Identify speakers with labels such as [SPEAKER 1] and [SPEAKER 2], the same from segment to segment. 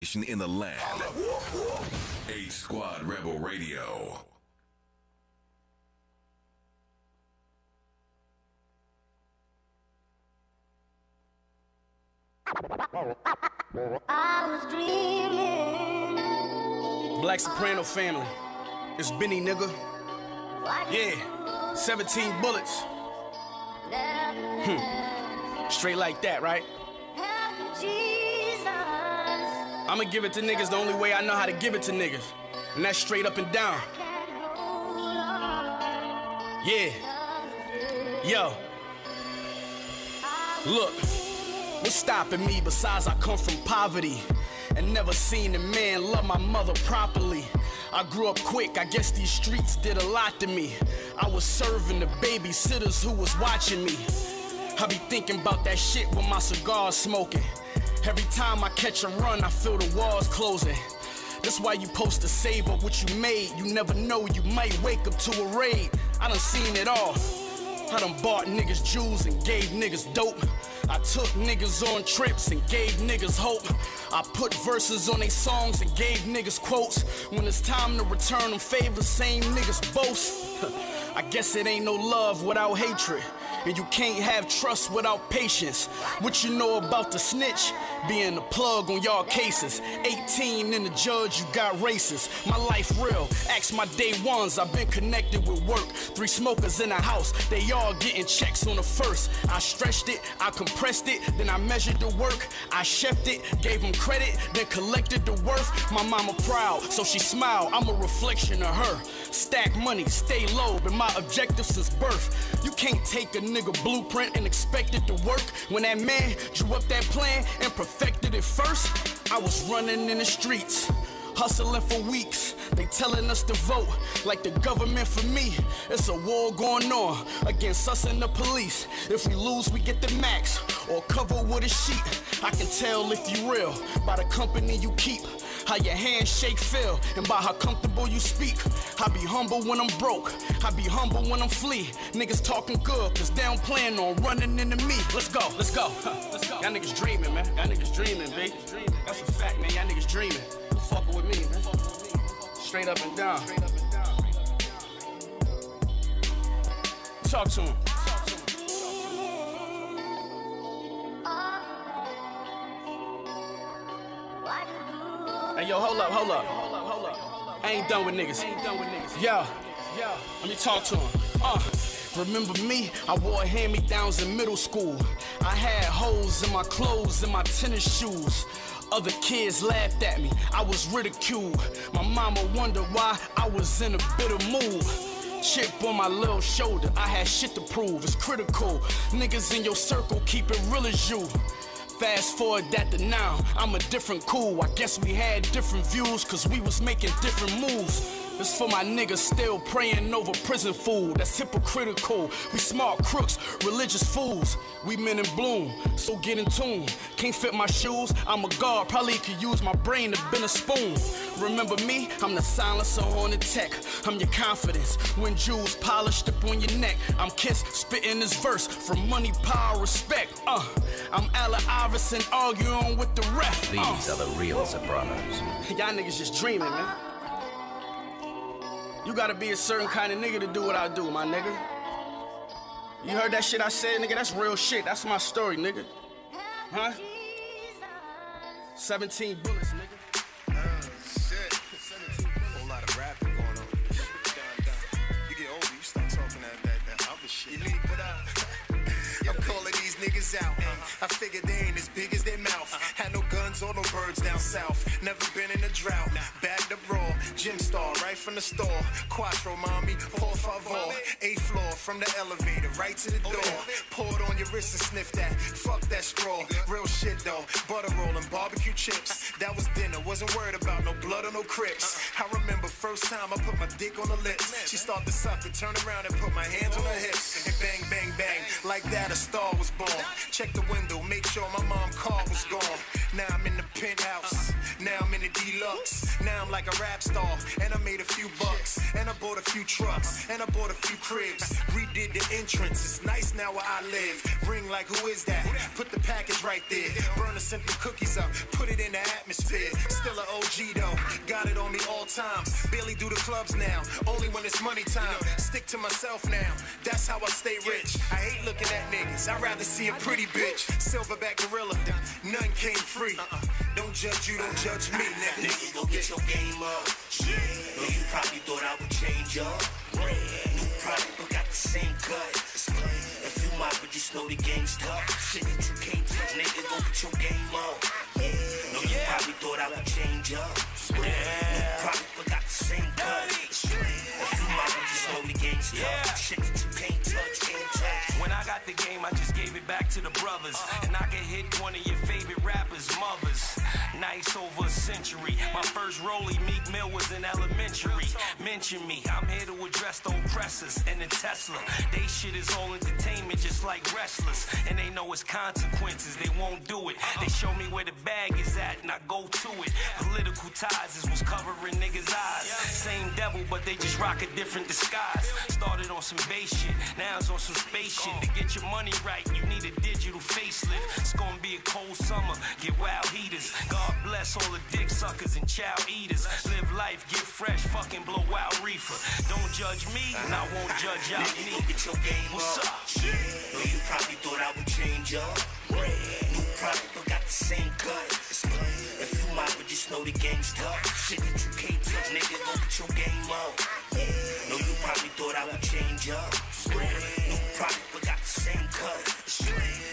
[SPEAKER 1] In the land. H Squad Rebel Radio.
[SPEAKER 2] I was dreaming.
[SPEAKER 3] Black Soprano family. It's Benny, nigga. Yeah. 17 bullets. Straight like that, right? I'ma give it to niggas the only way I know how to give it to niggas. And that's straight up and down. Yeah. Yo. Look, what's stopping me besides I come from poverty and never seen a man love my mother properly. I grew up quick, I guess these streets did a lot to me. I was serving the babysitters who was watching me. I be thinking about that shit when my cigar's smoking. Every time I catch a run, I feel the walls closing. That's why you supposed to save up what you made. You never know, you might wake up to a raid. I done seen it all. I done bought niggas jewels and gave niggas dope. I took niggas on trips and gave niggas hope. I put verses on they songs and gave niggas quotes. When it's time to return them favors, same niggas boast. I guess it ain't no love without hatred. And you can't have trust without patience. What you know about the snitch? Being the plug on y'all cases. 18 and the judge, you got racist. My life real, ask my day ones. I've been connected with work. 3 smokers in the house, they all getting checks on the first. I stretched it, I compressed it, then I measured the work. I chefed it, gave them credit, then collected the worth. My mama proud, so she smiled, I'm a reflection of her. Stack money, stay low, been my objective since birth. You can't take a nigga blueprint and expect it to work. When that man drew up that plan and perfected it first, I was running in the streets, hustling for weeks. They telling us to vote like the government for me. It's a war going on against us and the police. If we lose, we get the max or cover with a sheet. I can tell if you real by the company you keep, how your handshake feel, and by how comfortable you speak. I be humble when I'm broke, I be humble when I'm flee. Niggas talking good, cause they don't plan on running into me. Let's go, let's go, let's go. Y'all niggas dreaming, man. Y'all niggas dreaming, baby. That's a fact, man. Y'all niggas dreaming. You fucking with me, man. Straight up and down. Talk to him. Hey, yo, hold up. I ain't done with niggas. Yo, let me talk to him. Remember me? I wore hand-me-downs in middle school. I had holes in my clothes and my tennis shoes. Other kids laughed at me, I was ridiculed. My mama wondered why I was in a bitter mood. Chip on my little shoulder, I had shit to prove, it's critical. Niggas in your circle keep it real as you. Fast forward that to now, I'm a different cool. I guess we had different views, cause we was making different moves. This for my niggas still praying over prison food. That's hypocritical. We smart crooks, religious fools. We men in bloom, so get in tune. Can't fit my shoes, I'm a guard. Probably could use my brain to bend a spoon. Remember me? I'm the silencer on the tech. I'm your confidence. When jewels polished up on your neck. I'm Kiss, spitting this verse from money, power, respect. I'm Allen Iverson arguing with the ref.
[SPEAKER 4] These are the real Sopranos.
[SPEAKER 3] Y'all niggas just dreaming, man. You gotta be a certain kind of nigga to do what I do, my nigga. You heard that shit I said, nigga? That's real shit. That's my story, nigga. Huh? 17 bullets, nigga.
[SPEAKER 5] Shit. Whole lot of rapping going on. You get older, you start talking that other shit. You leave it out. I'm calling these niggas out. I figured they ain't as big as their mouth. Had no guns or no birds down south. Never been in a drought. Bagged up raw. Gym star right from the store. Quattro, mommy, por favor. 8th floor from the elevator right to the door. Pour it on your wrist and sniff that. Fuck that straw. Real shit though. Butter roll and barbecue chips. That was dinner. Wasn't worried about no blood or no Crips. I remember first time I put my dick on her lips. She started to suck and turn around and put my hands on her hips. And bang, bang, bang. Like that a star was born. Check the window, make sure my mom's car was gone. Now I'm in the penthouse. Now I'm in the deluxe. Now I'm like a rap star, and I made a few bucks, and I bought a few trucks, and I bought a few cribs. Redid the entrance. It's nice now where I live. Ring like, who is that? Put the package right there. Burn the simple cookies up. Put it in the atmosphere. Still an OG though. Got it on me all times. Barely do the clubs now. Only when it's money time. Stick to myself now. That's how I stay rich. I hate looking at niggas. I'd rather see a pretty bitch. Silverback gorilla. None came free. Don't judge you, don't judge me, nigga.
[SPEAKER 6] Nigga, go get your game up. Know you probably thought I would change up. New product, but got the same cut. If you mob, but just know the game's tough. Shit that you can't touch, nigga, go get your game up. Know you probably thought I would change up. New product, but got the same cut. If you mob, but just know the game's tough. Shit that you can't touch, can't touch.
[SPEAKER 7] When I got the game, I just gave it back to the brothers. And I can hit one of your favorite rappers' mothers. Nice over a century. My first rollie, Meek Mill, was in elementary. Mention me, I'm here to address the oppressors and the Tesla. They shit is all entertainment, just like wrestlers. And they know it's consequences, they won't do it. They show me where the bag is at, and I go to it. Political ties is what's covering niggas' eyes. Same devil, but they just rock a different disguise. Started on some base shit, now it's on some space shit. To get your money right, you need a digital facelift. It's gonna be a cold summer, get wild heaters. God bless all the dick suckers and child eaters. Live life, get fresh, fucking blow wild reefer. Don't judge me, and I won't judge y'all.
[SPEAKER 6] Nigga, go get your game
[SPEAKER 7] What's
[SPEAKER 6] up.
[SPEAKER 7] up?
[SPEAKER 6] Know you probably thought I would change up. New product, but got the same cut. If you mob, but just know the game's tough. Shit that you can't touch, nigga, go get your game up. Know you probably thought I would change up. New product, but got the same cut.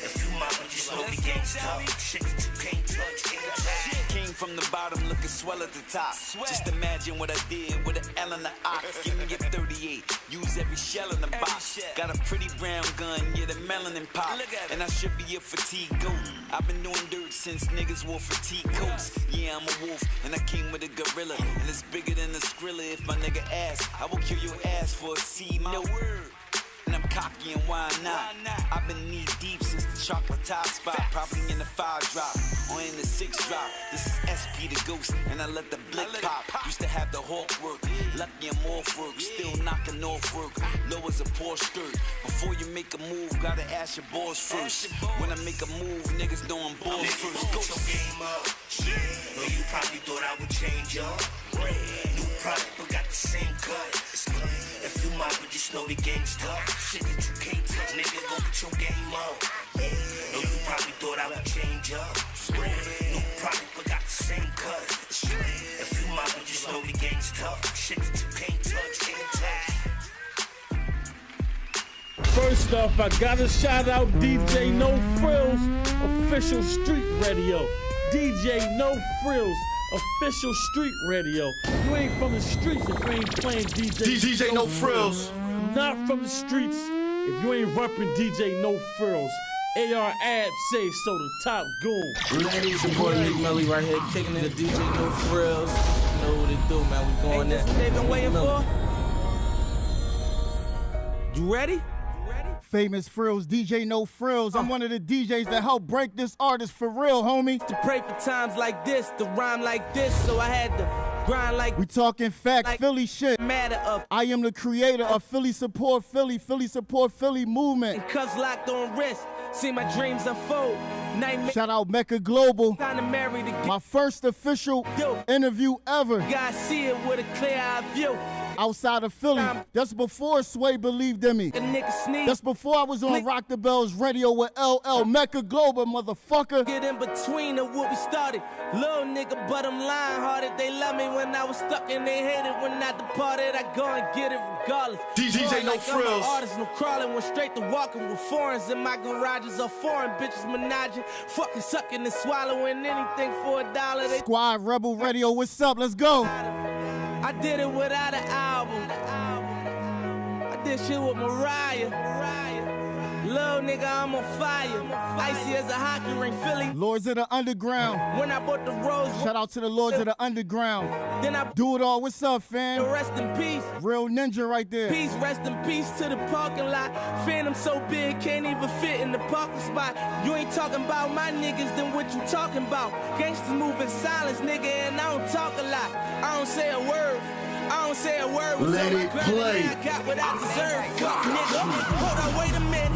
[SPEAKER 6] If you mob, but just know the game's tough. Shit that you can't touch, can't touch.
[SPEAKER 8] Came from the bottom, looking swell at the top. Just imagine what I did with an L in the ox. Give me a 38, use every shell in the box. Got a pretty brown gun, yeah, the melanin pop. And I should be a fatigue goat. I've been doing dirt since niggas wore fatigue coats. Yeah, I'm a wolf, and I came with a gorilla. And it's bigger than a Skrilla. If my nigga asks, I will kill your ass for a C note. And I'm cocky and why not? I've been knee deep since the chocolate top spot. Probably in the 5 drop or in the 6 drop. This is SP the ghost, and I let the blick pop. Used to have the hawk work, lucky I'm off work. Still knocking off work, low as a poor skirt. Before you make a move, gotta ask your boss first. When I make a move, niggas know I'm balls first.
[SPEAKER 6] Go your game up. Know you probably thought I would change up. New product, but got the same cut. If you mob, but just know the game's tough. Shit that you can't touch, nigga, go get your game up. Know you probably thought I would change up. New product, but got the same cut. If you mob, but just know the game's tough. Shit that you can't touch, can't touch.
[SPEAKER 9] First off, I gotta shout out DJ No Frills, official street radio. DJ No Frills, official street radio. You ain't from the streets if you ain't playing DJ
[SPEAKER 10] No Frills.
[SPEAKER 9] Not from the streets if you ain't repping DJ No Frills. AR Ab say so, the top goon.
[SPEAKER 10] Ladies, your boy Nick Melly right here, kicking it. DJ No Frills. You know what it do, man. We going there.
[SPEAKER 11] Ain't this what they been waiting for? You ready?
[SPEAKER 12] Famous Phrillz, DJ No Frills. I'm one of the DJs that helped break this artist for real, homie.
[SPEAKER 11] To pray for times like this, to rhyme like this, so I had to grind like.
[SPEAKER 12] We talking facts, like Philly shit.
[SPEAKER 11] Matter of.
[SPEAKER 12] I am the creator of Philly Support Philly, Philly Support Philly movement.
[SPEAKER 11] And cuffs locked on wrist, see my dreams unfold. Nightmare.
[SPEAKER 12] Shout out Meccagloal.
[SPEAKER 11] Time to marry the
[SPEAKER 12] my first official interview ever.
[SPEAKER 11] God see it with a clear eye view.
[SPEAKER 12] Outside of Philly. That's before Sway believed in me. That's before I was on Rock the Bells radio with LL Meccagloal, motherfucker.
[SPEAKER 11] Get in between of what we started. Little nigga, but I'm lying hearted. They love me when I was stuck and they hated when I departed. I go and get it regardless.
[SPEAKER 10] DJ No Frills.
[SPEAKER 11] Artist, no crawling, went straight to walking with foreigns in my garages. Or foreign bitches menaging, fucking sucking and swallowing anything for $1.
[SPEAKER 12] Squad Rebel Radio, what's up? Let's go.
[SPEAKER 11] I did it without an album. I did shit with Mariah. Little nigga, I'm on fire. Icy as a hockey ring, Philly.
[SPEAKER 12] Lords of the Underground.
[SPEAKER 11] When I bought the rose.
[SPEAKER 12] Shout out to the Lords of the Underground.
[SPEAKER 11] Then I
[SPEAKER 12] do it all. What's up, fam?
[SPEAKER 11] Rest in peace.
[SPEAKER 12] Real ninja right there.
[SPEAKER 11] Peace, rest in peace to the parking lot. Phantom so big, can't even fit in the parking spot. You ain't talking about my niggas, then what you talking about? Gangsters move in silence, nigga, and I don't talk a lot. I don't say a word. I don't say a word.
[SPEAKER 12] Let it play.
[SPEAKER 11] I got what I deserve. Fuck, nigga. Hold on, wait a minute.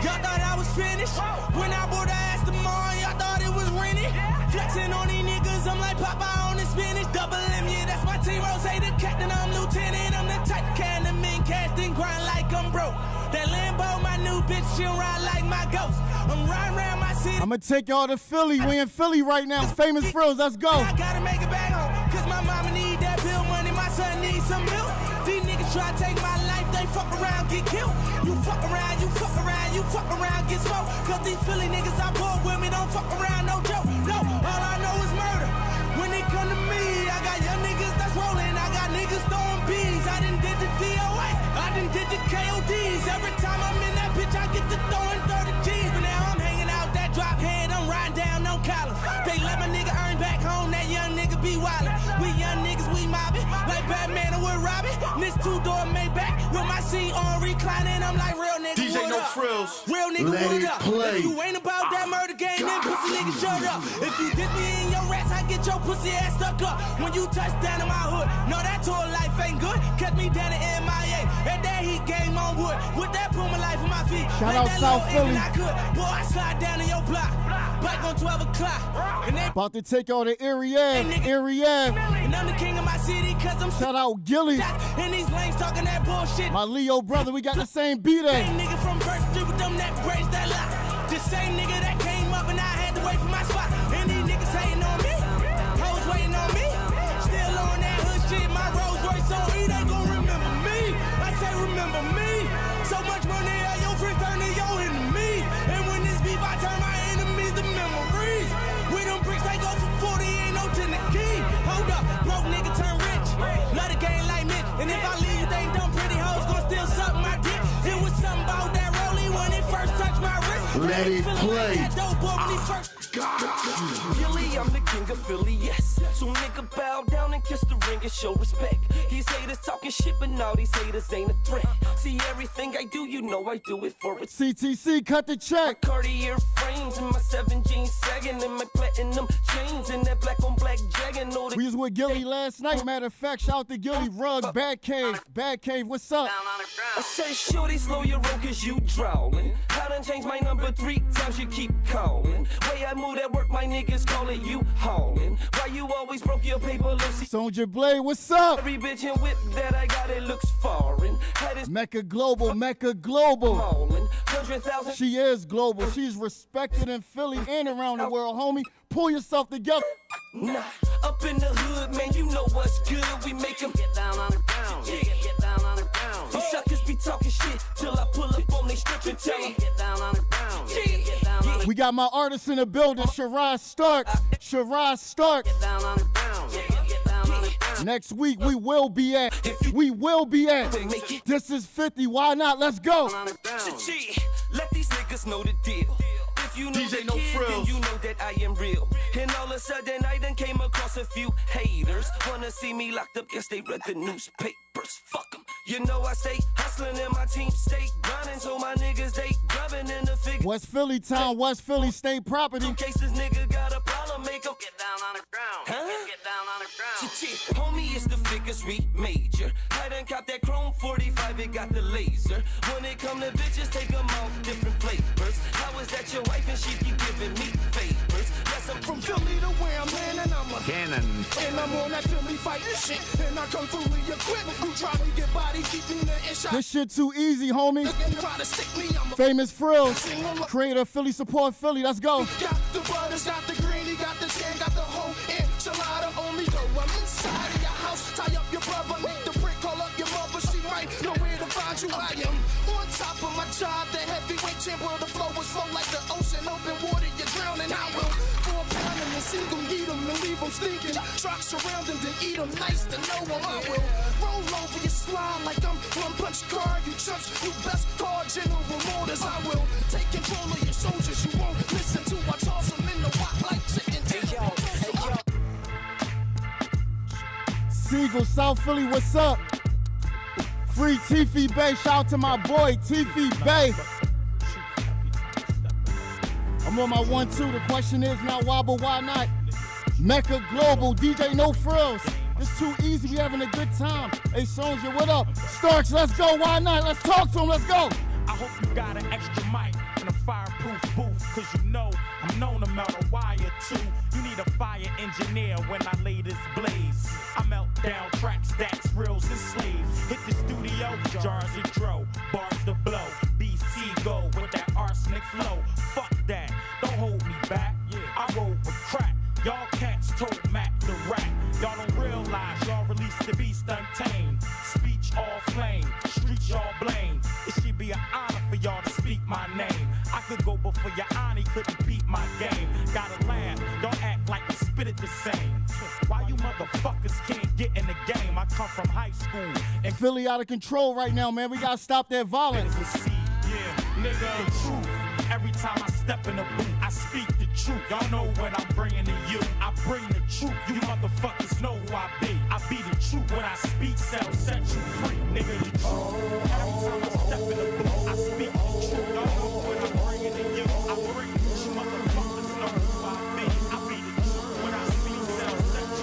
[SPEAKER 11] Y'all thought I was finished? When I bought the ass tomorrow, y'all thought it was rented? Flexing on these niggas, I'm like Popeye on the spinach. Double M, yeah, that's my team. Rose, the captain, I'm lieutenant. I'm the type of can the men casting grind like I'm broke. That Lambo, my new bitch, she'll ride like my ghost. I'm riding around my city.
[SPEAKER 12] I'm gonna take y'all to Philly. We in Philly right now. Famous Phrillz, let's go.
[SPEAKER 11] I gotta make it back home, cause my mama need that bill money, my son needs some milk. These niggas try to take my life, they fuck around, get killed. You fuck around, you fuck around, you fuck around, get smoked. Cause these Philly niggas I bought with me don't fuck around, no joke. No, all I know is murder. When it come to me, I got young niggas that's rolling, I got niggas throwing bees. I done did the DOA, I done did the KODs. Every time I'm in that bitch, I get to throwing 30 G's. But now I'm hanging out that drop head, I'm riding down on collars. They let my nigga earn back home, that young nigga be wildin'. We young niggas, we mobbin', like Batman and with Robin. This two-door Maybach with my seat on reclining, I'm like real nigga,
[SPEAKER 1] DJ No Frills.
[SPEAKER 11] Real nigga,
[SPEAKER 1] Let
[SPEAKER 11] what
[SPEAKER 1] it
[SPEAKER 11] up?
[SPEAKER 1] play.
[SPEAKER 11] If you ain't about that murder game, then pussy nigga shut up. If you dip me in your rats, I get your pussy ass stuck up. When you touch down in my hood, no, that tour life ain't good. Catch me down in MIA, and that heat game on wood. With that Puma life on my feet.
[SPEAKER 12] Shout
[SPEAKER 11] like
[SPEAKER 12] out
[SPEAKER 11] that
[SPEAKER 12] South
[SPEAKER 11] little
[SPEAKER 12] Philly.
[SPEAKER 11] I could. Boy, I slide down in your block. Bike on 12 o'clock. And they
[SPEAKER 12] About to take y'all to Erie Ave. Erie Ave.
[SPEAKER 11] and I'm the king of my city, cause I'm
[SPEAKER 12] Shout out Gilly.
[SPEAKER 11] and these lanes talking that bullshit.
[SPEAKER 12] My Leo brother, we got the same B-Day.
[SPEAKER 11] Same nigga from Birch Street with them neck braids that lie. The same nigga that came up and I had to wait for my spot. And these niggas hating on me, hoes waiting on me. Still on that hood shit, my Rolls Royce on E, they gon' remember me. I say remember me. So much money at your free turn to your enemies. And when this beef, I turn my enemies to memories. We them bricks, they go for 40, ain't no 10 the key. Hold up, broke nigga turn rich. Love the game like Mitch. And if I leave, you think them pretty hoes gon' still suck my dick. It was something about that rollie when it first touched my wrist.
[SPEAKER 12] Let it play.
[SPEAKER 7] Philly, I'm the king of Philly, yes. So nigga bow down and kiss the ring and show respect. These haters talking shit, but now these haters ain't a threat. See everything I do, you know I do it for it.
[SPEAKER 12] CTC, cut the check.
[SPEAKER 7] Cartier frames and my 7 jeans sagging and my platinum chains and that black on black jagging.
[SPEAKER 12] We was with Gilly last night. Matter of fact, shout out to Gilly Rug, Bad Cave. Bad Cave, what's up?
[SPEAKER 7] I said, shorty, slow your roll cause you drowning. I done changed my number 3 times, you keep calling. Way I move at work, my niggas call it you hauling. Why you always broke your paper, Lucy?
[SPEAKER 12] Sonja Blade, what's up?
[SPEAKER 7] Every bitch and whip that I got, it looks foreign.
[SPEAKER 12] Meccagloal. She is global. She's respected in Philly and around the world, homie. Pull yourself together.
[SPEAKER 7] Nah, up in the hood, man, you know what's good. We make them get down on the ground. Yeah, get down on the ground. These suckers be talking shit till I pull up on they strip and tell them get down on the ground. Yeah, get down on the.
[SPEAKER 12] We got my artist in the building, Sharod Stark. Sharod Stark.
[SPEAKER 7] Get down on the ground. Yeah, get down on the ground.
[SPEAKER 12] Next week we will be at. This is 50. Why not? Let's go.
[SPEAKER 7] Let these niggas know the deal. If you know
[SPEAKER 1] DJ
[SPEAKER 7] the
[SPEAKER 1] No
[SPEAKER 7] kid, then
[SPEAKER 1] Frills.
[SPEAKER 7] you know that I am real. And all of a sudden I done came across a few haters. Wanna see me locked up, guess they read the newspapers. Fuck them. You know I stay hustling and my team stay grinding. So my niggas, they grubbing in the figure.
[SPEAKER 12] West Philly town, West Philly state property.
[SPEAKER 7] In case this nigga got a problem, make him get down on the ground. Huh? Get down on the ground. Homie, it's the figures we major. I done cop that chrome 45, it got the laser. When it come to bitches, take them all different flavors. How is that your wife and she keep giving me favors? Yes, I'm from Philly to where I'm landing, I'm a
[SPEAKER 4] Cannon.
[SPEAKER 7] and I'm on that Philly fighting shit. And I come fully equipped. You try to get body, keep me in the inside.
[SPEAKER 12] This shit too easy, homie.
[SPEAKER 7] Try to stick me, I'm a
[SPEAKER 12] Famous Phrillz, creator of Philly, support Philly. Let's go.
[SPEAKER 7] got the butters, got the green, he got the tan, got the whole enchilada on me. Though I'm inside of your house, tie up your brother, make the brick, call up your mother. She might know where to find you. I am on top of my job, the heavyweight champ. Where the flow is slow like the ocean, open water, you're drowning. I will 4 pound and single, heat 'em and leave 'em
[SPEAKER 13] stinking. Trucks around them, then eat them nice to know them. I will roll over your squad like I'm one punch card. You chumps, you best call General Motors. I will take control of your soldiers. You won't listen to. I toss them in the wok like chicken.
[SPEAKER 12] Siegel, South Philly, what's up? Free Tiffy Bay, shout out to my boy, Tiffy Bay. I'm on my 1-2. The question is now, why but why not? Meccagloal, DJ No Frills. It's too easy, we having a good time. Hey Sonja, what up? Starks, let's go, why not? Let's talk to him, let's go.
[SPEAKER 14] I hope you got an extra mic and a fireproof booth, cause you know I'm known to melt a wire too. You need a fire engineer when I lay this blaze. I melt down tracks, stacks, reels, and slaves. Hit the studio, jars of dro, bars to blow. BC go with that arsenic flow. Fuck that, don't hold me back. I roll with crack. Y'all cats told Mac the rap. Y'all don't realize y'all released the beast untamed. Speech all flame, streets y'all blame. It should be an honor for y'all to speak my name. I could go before your honor couldn't beat my game. Gotta laugh, don't act like we spit it the same. Why you motherfuckers can't get in the game? I come from high school.
[SPEAKER 12] And Philly out of control right now, man. We gotta stop that violence.
[SPEAKER 14] Yeah, nigga, the truth. Every time I step in the booth, I speak the truth. Y'all know what I'm bringing to you. I bring the truth. You motherfuckers know who I be. I be the truth. When I speak, set you free. Nigga, the truth. Every time I step in the booth, I speak the truth. Y'all know what I'm bringing to you. I bring the truth. You motherfuckers know who I be. I be the truth. When I speak, set you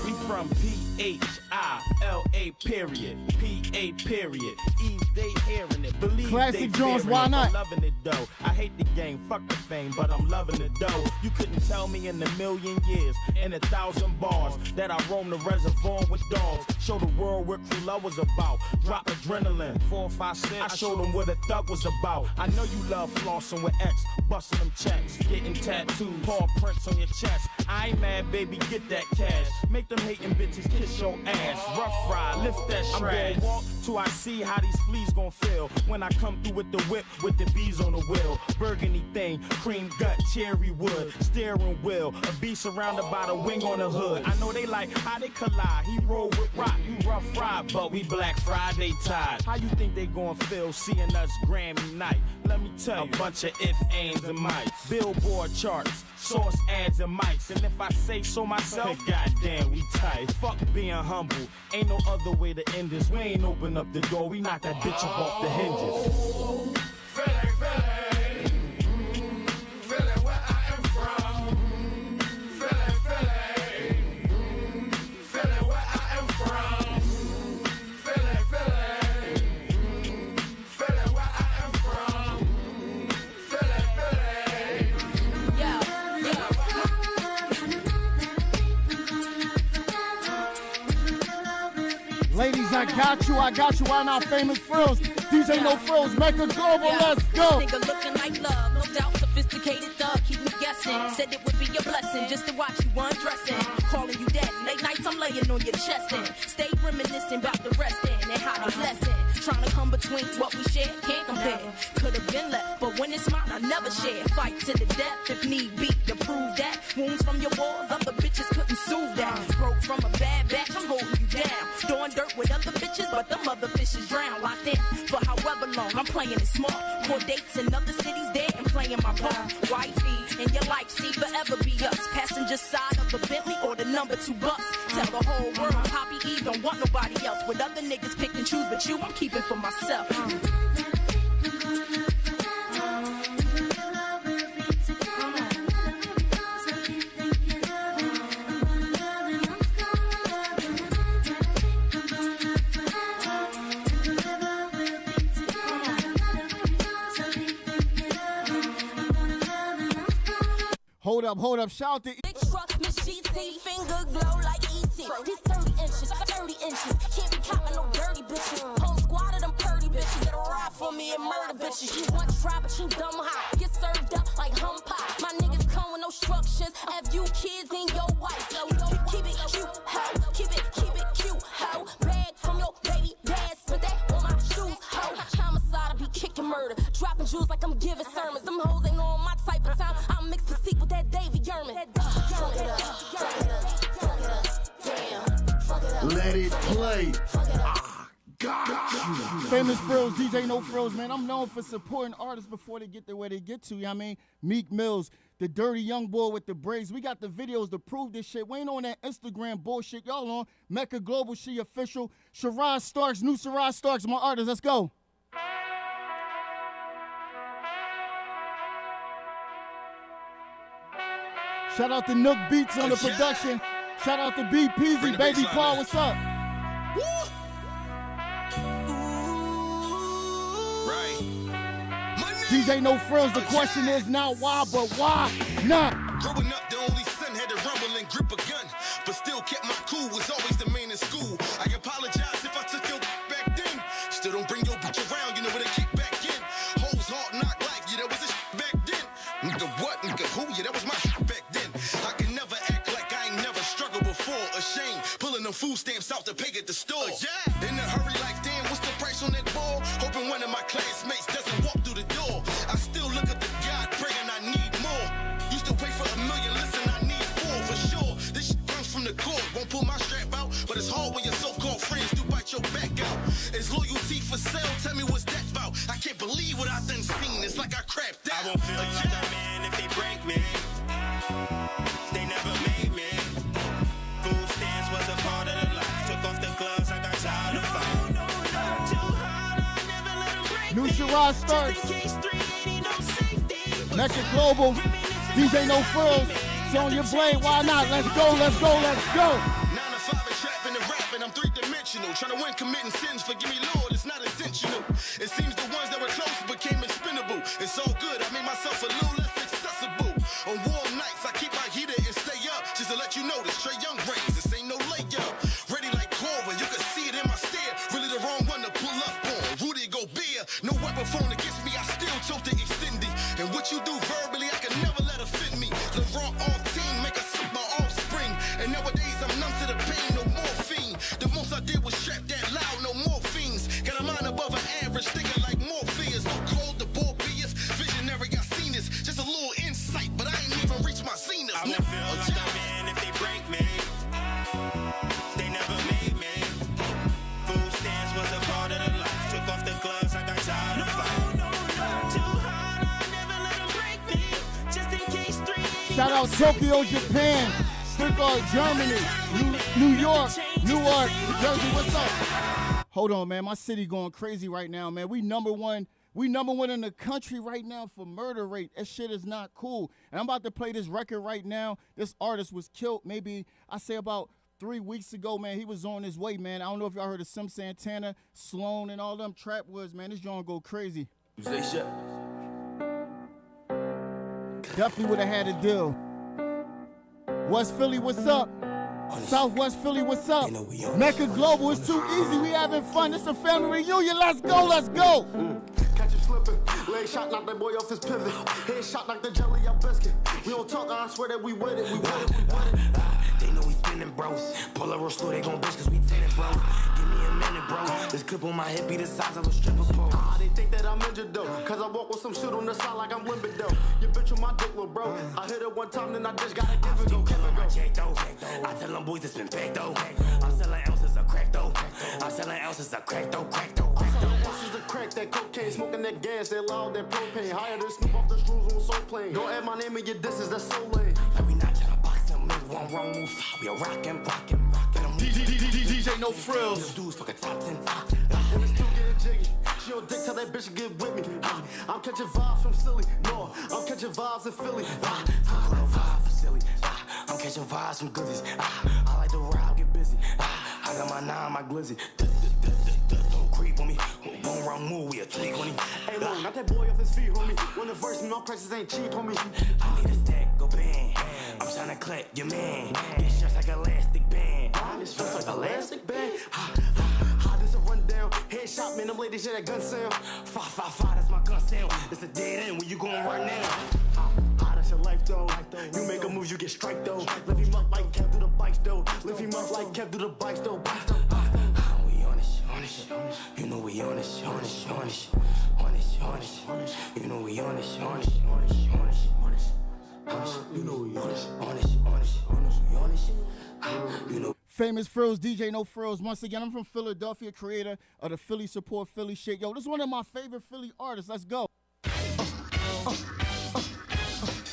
[SPEAKER 14] free. We from P-H-I-L-A period. P-A period. Eve, they hearing it. Believe
[SPEAKER 12] Classic
[SPEAKER 14] they
[SPEAKER 12] Jones, why
[SPEAKER 14] it.
[SPEAKER 12] not?
[SPEAKER 14] I'm loving it though. I hate the game, fuck the fame, but I'm loving it though. You couldn't tell me in a million years, in 1,000 bars, that I roam the reservoir with dogs. Show the world what true love was about. Drop adrenaline, 4 or 5 cents. I showed them what a thug was about. I know you love flossing with X, busting them checks, getting tattoos, paw prints on your chest. I ain't mad, baby, get that cash. Make them hating bitches kiss your ass. Rough ride, lift that shred. I'm gonna walk till I see how these fleas gon' feel when I come through with the whip with the bees on the wheel. Burgundy thing, cream gut, cherry wood, steering wheel, a bee surrounded by the wing on the hood. I know they like how they collide. He roll with rock, you rough ride, but we Black Friday tied. How you think they gon' feel seeing us Grammy night? Let me tell you, a bunch of if, ands, and mites. Billboard charts, source ads and mics. And if I say so myself, goddamn, we tight. Fuck being humble, ain't no other way to end this. We ain't open up the door, we knock that bitch up off the hinges.
[SPEAKER 13] Philly, where I am from. Philly, where I am from. Philly, where I am from. Philly.
[SPEAKER 12] Ladies, I got you, why not? Famous Phrillz, DJ No Frills, Meccagloal, let's go.
[SPEAKER 15] This nigga looking like love, no doubt sophisticated thug, keep me guessing. Said it would be a blessing just to watch you undressing. Calling you daddy, late nights I'm laying on your chest and stay reminiscing about the resting and how they blessing. Trying to come between what we share, can't compare. Could have been left, but when it's mine, I never share. Fight to the death if need be to prove that. Wounds from your walls, other bitches couldn't soothe that. Broke from a bad batch, I'm holding you down. Doing dirt with other bitches, but them other fishes drown. Locked in for however long, I'm playing it smart. More dates in other cities, dead and playing my part. Wifey, and your life, see, forever be us. Passenger side of a Bentley or the number 2 bus. Tell the whole world, Poppy Eve don't want nobody else. With other niggas pick and choose, but you, I'm keeping for myself.
[SPEAKER 12] Hold up, shout to
[SPEAKER 15] Big truck, Miss GT, finger glow like E.T. He's 30 inches, can't be copping no dirty bitches. Whole squad of them purdy bitches that'll ride for me and murder bitches. You want try, but you dumb hot. Get served up like hum pie. My niggas come with no structures. Have you kids in your wife? So keep it cute, ho. Keep it cute, ho. Bag from your baby dad, spent that on my shoes, ho. Homicide, I be kicking murder. Dropping jewels like I'm giving sermons. Them hoes ain't on my type of time. I'm mixed physique with that Davy Yerman. Turn it up.
[SPEAKER 12] Let it play. Got you. Famous Phrillz, DJ No Phrillz, man. I'm known for supporting artists before they get to where they get to. You know what I mean? Meek Mills, the dirty young boy with the braids. We got the videos to prove this shit. We ain't on that Instagram bullshit. Y'all on Meccagloal, she official. Sharod Starks, new Sharod Starks, my artist. Let's go. Shout out to Nook Beats on the production. Shout out to BPZ, Baby Paul, what's up? DJ No Phrillz, the question is not why, but why not?
[SPEAKER 5] Growing up, the only son had to rumble and grip a gun, but still kept my cool, was always the man in school. I apologize if I took your back then. Still don't bring your bitch around, you know where they kick back in. Hoes hard knock life, yeah, that was a back then. Nigga what, nigga who, yeah, that was my back then. I can never act like I ain't never struggled before. Ashamed, pulling them food stamps out to pay at the store. Yeah, in a hurry like damn, what's the price on that ball? Hoping one of my classmates doesn't walk through the door. I still look up to God, praying I need more. Used to wait for a million, listen, I need four for sure. This shit comes from the core, won't pull my strap out, but it's hard when your so-called friends do bite your back out. Is loyalty for sale? Tell me what's that about? I can't believe what I done seen. It's like I crapped out.
[SPEAKER 7] I won't feel like a man if they break me. They never made me. Food stamps was a part of the life. Took off the gloves, I got tired of fighting.
[SPEAKER 12] New Sharod Starks. Meccagloal, DJ No Phrillz, Sonja Blade, why not? Let's go, let's go, let's go.
[SPEAKER 5] 9 to 5 and trapping and rapping, I'm three-dimensional. Trying to win committing sins, forgive me Lord, it's not intentional. It seems the ones that were close became expendable. It's all good, I made myself a little less accessible. On warm nights, I keep my heater and stay up, just to let you know this straight young brains, this ain't no layup. Ready like Corva, you can see it in my stare. Really the wrong one to pull up on. Rudy Gobert, no weapon phone against me, I still told the extended. And what you do verbally, I can never let offend me. The raw off team, make a sip my offspring. And nowadays I'm numb to the pain, no morphine. The most I did was strap that loud, no more fiends. Got a mind above an average, thinking like Morpheus. So cold, the ball BS, visionary, I seen this. Just a little insight, but I ain't even reached my zenith.
[SPEAKER 7] I won't feel like a man if they break me. They never made me. Food stamps was a part of the life. Took off the gloves, I got tired of fighting.
[SPEAKER 12] Shout out Tokyo, Japan, Stuttgart, Germany, New York, Newark, New Jersey, what's up? Hold on, man, my city going crazy right now, man. We number one in the country right now for murder rate. That shit is not cool. And I'm about to play this record right now. This artist was killed maybe, I say about 3 weeks ago, man. He was on his way, man. I don't know if y'all heard of Sim Santana, Sloan, and all them Trap Woods, man. This joint go crazy. Definitely would have had a deal. West Philly, what's up? Southwest Philly, what's up? Meccagloal, it's too easy. We having fun. It's a family reunion. Let's go, let's go.
[SPEAKER 16] Catch him slipping. Leg shot, knock that boy off his pivot. Head shot, knock the jelly out biscuit. We don't talk, I swear that we with it. We with it, we with it.
[SPEAKER 6] They know we spinning, bros. Pull a real slow, they gon' bitch cause we tenant, bro. Give me a minute, bro. This clip on my hip be the size of a stripper pole.
[SPEAKER 16] They think that I'm injured though, cause I walk with some shit on the side like I'm limpid though. Your bitch on my dick, little bro. I hit it one time, then I just gotta give it go.
[SPEAKER 6] My check though. I tell them boys it's been packed though. I'm selling ounces of crack though. I'm selling ounces of crack though, crack though.
[SPEAKER 16] Ounces of crack, that cocaine, smoking that gas, that loud, that propane. Higher than Snoop off the screws on Soul Plane. Don't add my name in your disses, that's so lame.
[SPEAKER 6] Like we not tryna box them, make one wrong move. We are rockin'.
[SPEAKER 12] DJ No Phrillz.
[SPEAKER 6] Dudes fucking top 10.
[SPEAKER 16] And we still getting jiggy. She don't dick, tell that bitch to get with me. I'm catching vibes from Silly. No, I'm catching vibes in Philly.
[SPEAKER 6] Vibe for silly. I'm catching vibes from goodies. I like to ride, get busy. I got my 9, my glizzy. Don't creep on me. One wrong move, we a tweak on him.
[SPEAKER 16] Hey, man, not that boy off his feet, homie. When the verse, my prices ain't cheap, homie.
[SPEAKER 6] I need a stack, go band. I'm trying to clap your man. Get stretched like elastic band.
[SPEAKER 16] Get stretched like elastic band. How this a rundown? Headshot, man, them ladies hear that gun sound.
[SPEAKER 6] 555, that's my gun sound. It's a dead end when you going right now.
[SPEAKER 16] That's your life though. You make a move, you get strike though. Lift him up like Kev through the bikes though. Lift him up like Kev through the bikes though.
[SPEAKER 6] We on it. You know we on it. You know we on it.
[SPEAKER 12] Famous Phrillz, DJ No Phrillz. Once again, I'm from Philadelphia, creator of the Philly Support Philly shit. Yo, this is one of my favorite Philly artists. Let's go.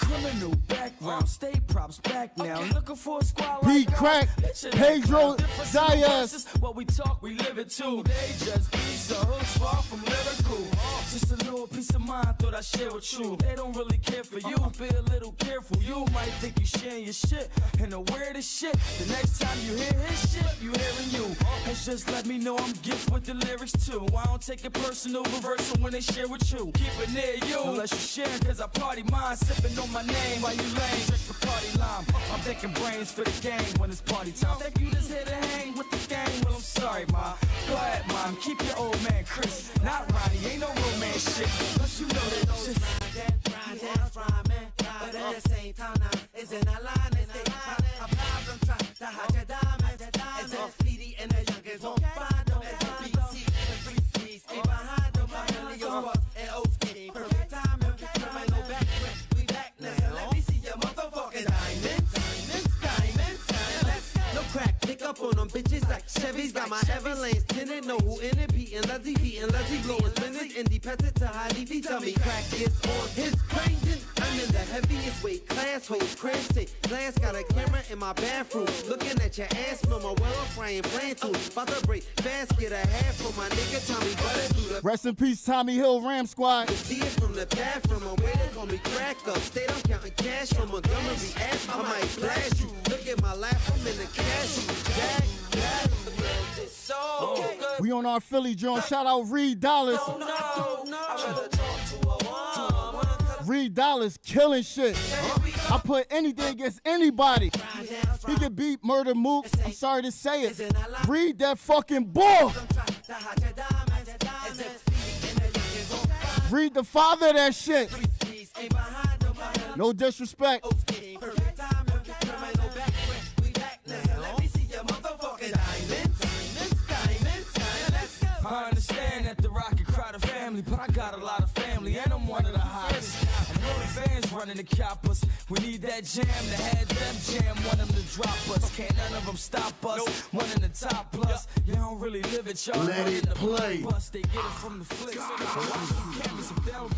[SPEAKER 11] Criminal background, state props back now. Looking for a squad
[SPEAKER 12] Pete
[SPEAKER 11] like
[SPEAKER 12] Crack, Pedro Diaz.
[SPEAKER 11] What we talk, we live it too. They just be so hooks far from lyrical. Just a little piece of mind, thought I'd share with you. They don't really care for you, be a little careful. You might think you sharing your shit and the weirdest shit. The next time you hear his shit, you hearing you. It's just let me know I'm gifted with the lyrics too. I don't take it personal, reverse it when they share with you. Keep it near you, unless you share, cause I party mine, sipping on my name while you lame. Drink the party lime. I'm thinking brains for the game when it's party time. Think you just here to hang with the gang? Well, I'm sorry, ma. Go ahead, mom. Keep your old man Chris. Not Ronnie, ain't no romance shit. Cause you know that shit. Rhyming, but at the same time, now it's in a line. It's a problem trying to hide your diamonds. It's a Speedy and the youngest won't find them. It's a BC and 3 C's ain't behind them. My million bucks and O's game. Perfect timing. Criminal background. We back now. Let me see your motherfucking diamonds. No crack, pick up on them bitches like Chevy's. Got my Everlanes tinted, know who in it, beating Lizzie, blowing spinach, independent to highly feet. Tell me crack is on his brain. I'm in the heaviest weight class, hold cramped. Glass got a camera in my bathroom, looking at your ass from a well frying plant too. About to break fast, get a half for my nigga Tommy Butter do the. Rest in peace, Tommy Hill, Ram Squad. You see it from the bathroom, I'm waiting, call me crack up. State I'm counting cash from Montgomery Ave. I might blast you. Look at my lap, I'm in the cash. We on our Philly joint. Shout out Reed Dollars. Reed Dollars killing shit. I put anything against anybody. He can beat Murder Mook. I'm sorry to say it. Read that fucking ball. Read the father of that shit. No disrespect. I understand that the Rocket crowd of family, but I got a lot of family and I'm one of the hottest. I know the fans running the coppers. We need that jam to have them jam, want them to drop us. Can't none of them stop us. One in the top plus. You don't really live it, y'all. Let it play. Bus. They get it from the flicks. Cameras if they'll do.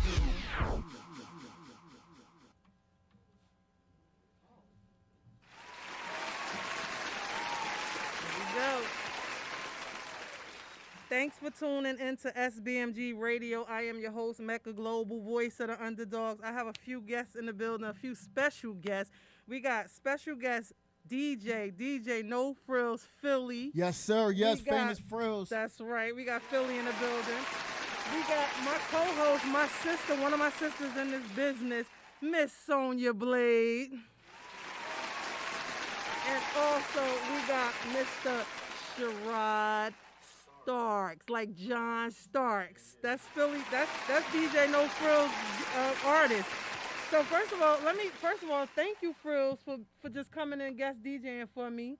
[SPEAKER 17] Thanks for tuning into SBMG Radio. I am your host, Meccagloal, voice of the underdogs. I have a few guests in the building, a few special guests. We got special guest DJ No Phrillz, Philly. Yes, sir. Yes, famous Phrillz. That's right. We got Philly in the building. We got my co-host, my sister, one of my sisters in this business, Miss Sonja Blade. And also, we got Mr. Sharod Starks, like John Starks. That's Philly. That's DJ No Phrillz artist. So first of all, thank you, Phrillz, for just coming and guest DJing for me.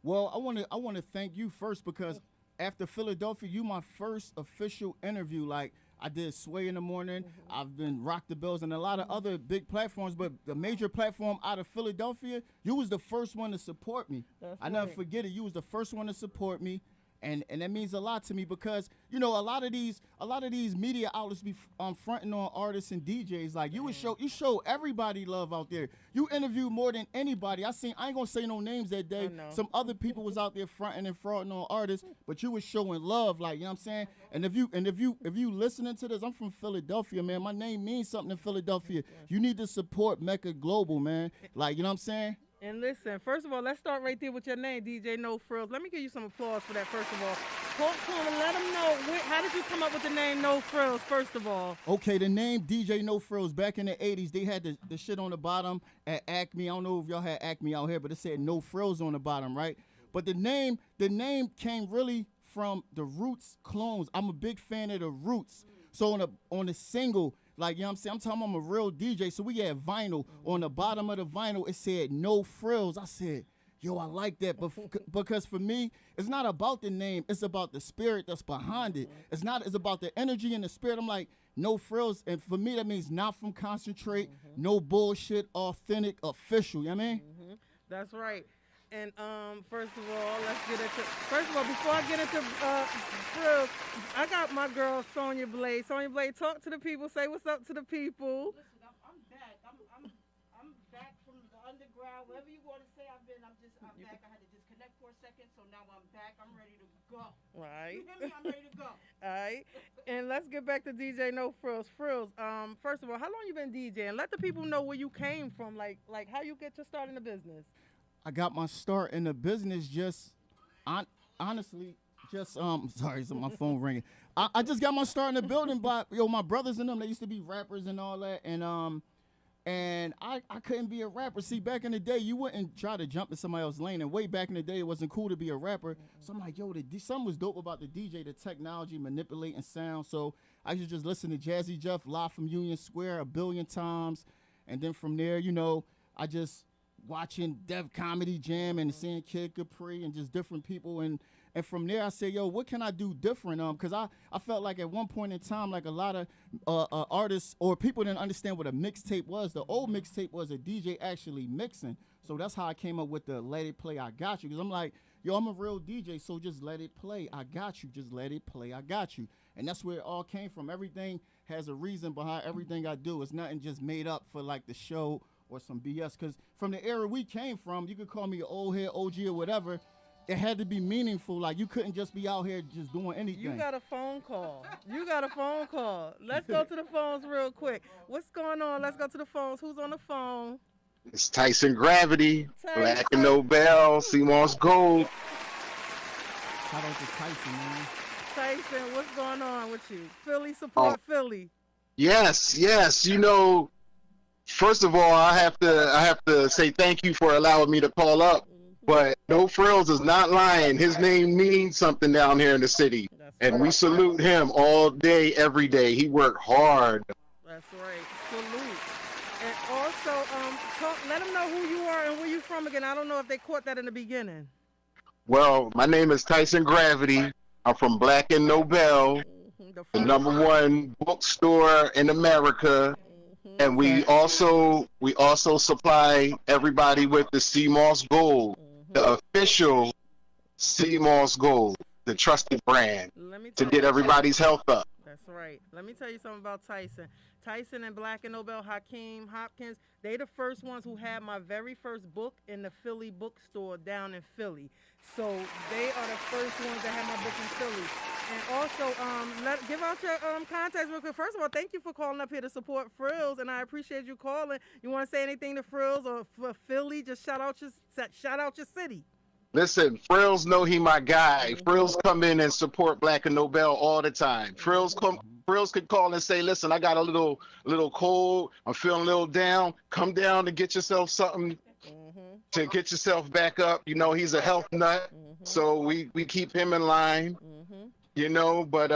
[SPEAKER 17] Well, I want to thank you first because after Philadelphia, you my first official interview. Like I did Sway in the Morning. I've been Rock the Bells and a lot of other big platforms, but the major platform out of Philadelphia, you was the first one to support me. I never forget it. You was the first one to support me. And that means a lot to me because, you know, a lot of these media outlets be fronting on artists and DJs. Like you show everybody love out there. You interview more than anybody. I ain't gonna say no names that day. Some other people was out there fronting and frauding on artists, but you was showing love, like, you know what I'm saying? And if you listening to this, I'm from Philadelphia, man. My name means something in Philadelphia. You need to support Meccagloal, man. Like, you know what I'm saying? And listen, first of all, let's start right there with your name, DJ No Phrillz. Let me give you some applause for that, first of all. Talk to him and let him know, how did you come up with the name No Phrillz, first of all? Okay, the name DJ No Phrillz, back in the 80s, they had the shit on the bottom at Acme. I don't know if y'all had Acme out here, but it said No Phrillz on the bottom, right? But the name came really from the Roots clones. I'm a big fan of the Roots. So on the single, like, you know what I'm saying? I'm talking I'm a real DJ. So we had vinyl. On the bottom of the vinyl, it said No Phrillz. I said, yo, I like that. But because for me, it's not about the name. It's about the spirit that's behind it. It's about the energy and the spirit. I'm like, No Phrillz. And for me, that means not from concentrate, no bullshit, authentic, official. You know what I mean? That's right. And first of all, before I get into Phrillz, I got my girl Sonja Blade. Sonja Blade, talk to the people. Say what's up to the people.
[SPEAKER 18] Listen, I'm back. I'm back from the underground. Wherever you want to say I've been, I'm back. I had to disconnect for a second, so now I'm back. I'm ready to go.
[SPEAKER 17] Right.
[SPEAKER 18] You hear me? I'm ready to go.
[SPEAKER 17] All right. And let's get back to DJ No Frills. Frills, first of all, how long you been DJing? Let the people know where you came from, like how you get your start in the business.
[SPEAKER 12] I got my start in the business honestly, sorry, so my phone ringing. I just got my start in the building by my brothers and them. They used to be rappers and all that, and I couldn't be a rapper. See, back in the day, you wouldn't try to jump in somebody else's lane, and way back in the day, it wasn't cool to be a rapper. So I'm like, something was dope about the DJ, the technology, manipulating sound. So I used to just listen to Jazzy Jeff live from Union Square a billion times, and then from there, I just watching Def Comedy Jam and seeing Kid Capri and just different people, and from there I said, what can I do different? Because I felt like at one point in time, like a lot of artists or people didn't understand what a mixtape was. The old mixtape was a DJ actually mixing. So that's how I came up with the Let It Play, I Got You. Because I'm like, I'm a real DJ, so just let it play, I got you. Just let it play, I got you. And that's where it all came from. Everything has a reason behind everything I do. It's nothing just made up for like the show or some BS, because from the era we came from, you could call me an old head, OG, or whatever. It had to be meaningful. Like, you couldn't just be out here just doing anything.
[SPEAKER 17] You got a phone call. Let's go to the phones real quick. What's going on? Let's go to the phones. Who's on the phone?
[SPEAKER 19] It's Tyson Gravity, Black and Nobel, CMOS Gold.
[SPEAKER 12] Shout out to Tyson, man.
[SPEAKER 17] Tyson, what's going on with you? Philly support Philly.
[SPEAKER 19] Yes. First of all, I have to say thank you for allowing me to call up. But No Frills is not lying. His name means something down here in the city, and we salute him all day, every day. He worked hard.
[SPEAKER 17] That's right. Salute. And also, let them know who you are and where you from again. I don't know if they caught that in the beginning.
[SPEAKER 19] Well, my name is Tyson Gravity. I'm from Black and Nobel, the #1 bookstore in America. And we also supply everybody with the CMOS Gold, the official CMOS Gold, the trusted brand, to get everybody's health up.
[SPEAKER 17] That's right. Let me tell you something about Tyson. Tyson and Black and Nobel, Hakeem Hopkins, they the first ones who had my very first book in the Philly bookstore down in Philly. So they are the first ones that had my book in Philly. And also, give out your contacts real quick. First of all, thank you for calling up here to support Phrillz, and I appreciate you calling. You want to say anything to Phrillz or for Philly? Just shout out your city.
[SPEAKER 19] Listen, Phrillz know he my guy. Phrillz come in and support Black and Nobel all the time. Phrillz could call and say, listen, I got a little cold. I'm feeling a little down. Come down to get yourself something to get yourself back up. He's a health nut, so we keep him in line. But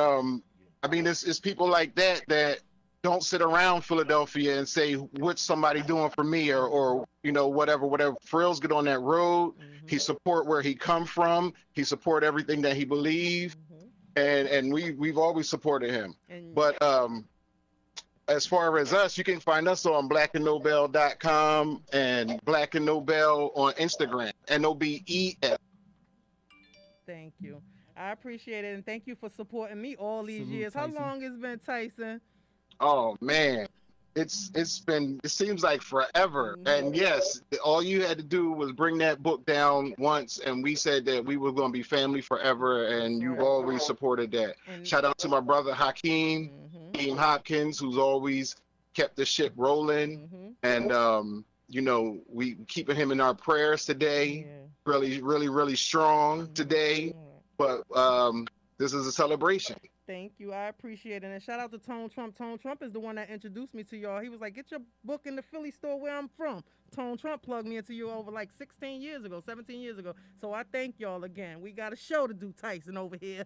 [SPEAKER 19] it's people like that don't sit around Philadelphia and say, what's somebody doing for me or whatever. Phrillz get on that road. He support where he come from. He support everything that he believe. And we've always supported him. But as far as us, you can find us on blackandnobel.com and Black and Nobel on Instagram, NOBEF.
[SPEAKER 17] Thank you. I appreciate it, and thank you for supporting me all these years. Tyson. How long has it been, Tyson?
[SPEAKER 19] Oh man, it seems like forever. And yes, all you had to do was bring that book down once, and we said that we were going to be family forever, and you've always supported that. Shout out to my brother Hakeem Hopkins, who's always kept the ship rolling, and we keeping him in our prayers today. Really, really, really strong today. But this is a celebration.
[SPEAKER 17] Thank you. I appreciate it. And shout out to Tone Trump. Tone Trump is the one that introduced me to y'all. He was like, get your book in the Philly store where I'm from. Tone Trump plugged me into you over like 17 years ago. So I thank y'all again. We got a show to do, Tyson, over here.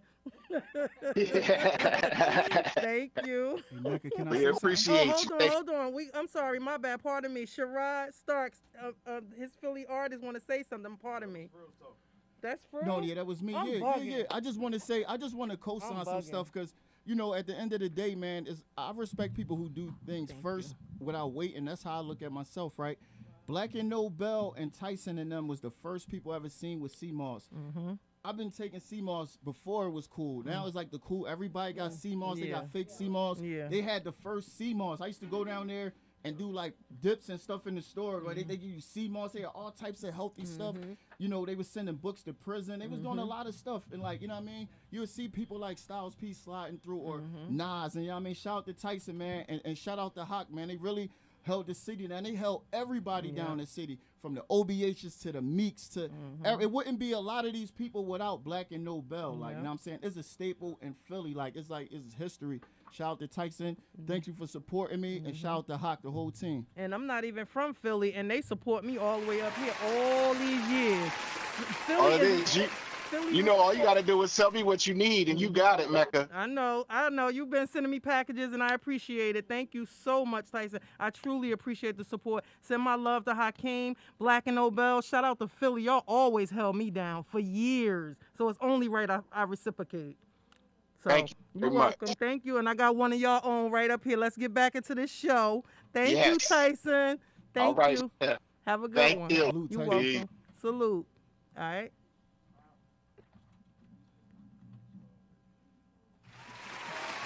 [SPEAKER 17] Thank you.
[SPEAKER 12] Hey, Mecca, can
[SPEAKER 19] we appreciate you.
[SPEAKER 17] Hold on. I'm sorry. My bad. Pardon me. Sharod Starks, his Philly artist, want to say something. Pardon me. That's Phrillz?
[SPEAKER 12] No, yeah, that was me. Yeah. I just want to co-sign some stuff because, at the end of the day, man, I respect people who do things first without waiting. That's how I look at myself, right? Black and Nobel and Tyson and them was the first people I ever seen with CMOS. I've been taking CMOS before it was cool. Now it's like the cool. Everybody got CMOS. They got fake CMOS.
[SPEAKER 17] Yeah.
[SPEAKER 12] They had the first CMOS. I used to go down there and do like dips and stuff in the store. Where they give you CMOS. They had all types of healthy stuff. You know, they was sending books to prison. They was doing a lot of stuff. And like, you know what I mean? You would see people like Styles P sliding through or Nas. And you know what I mean? Shout out to Tyson, man. And shout out to Hawk, man. They really held the city down. They held everybody down the city, from the OBHs to the Meeks to it wouldn't be a lot of these people without Black and Nobel. Like, you know what I'm saying? It's a staple in Philly. Like it's history. Shout out to Tyson. Thank you for supporting me. And shout out to Hawk, the whole team.
[SPEAKER 17] And I'm not even from Philly, and they support me all the way up here all these years. Philly
[SPEAKER 19] you know, all you got to do is tell me what you need, and you got it, Mecca.
[SPEAKER 17] I know. You've been sending me packages, and I appreciate it. Thank you so much, Tyson. I truly appreciate the support. Send my love to Hakeem, Black and Nobel. Shout out to Philly. Y'all always held me down for years, so it's only right I reciprocate. So,
[SPEAKER 19] thank you
[SPEAKER 17] you're welcome. Much. Thank you. And I got one of y'all on right up here. Let's get back into this show. Thank you, Tyson. Thank you. Have a good one.
[SPEAKER 19] You.
[SPEAKER 17] You're welcome. Salute. All right.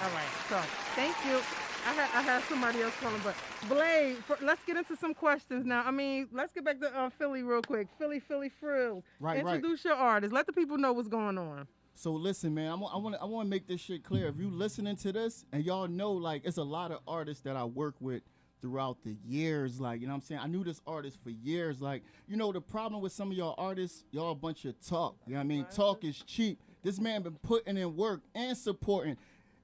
[SPEAKER 17] All right, so thank you. I had somebody else calling, but Blade, let's get into some questions now. I mean, let's get back to Philly real quick. Philly Frills. Introduce your artist. Let the people know what's going on.
[SPEAKER 12] So listen, man, I want to make this shit clear. If you listening to this and y'all know, like, it's a lot of artists that I work with throughout the years, like, you know what I'm saying? I knew this artist for years. Like, you know, the problem with some of y'all artists, y'all a bunch of talk. You know what I mean? Talk is cheap. This man been putting in work and supporting.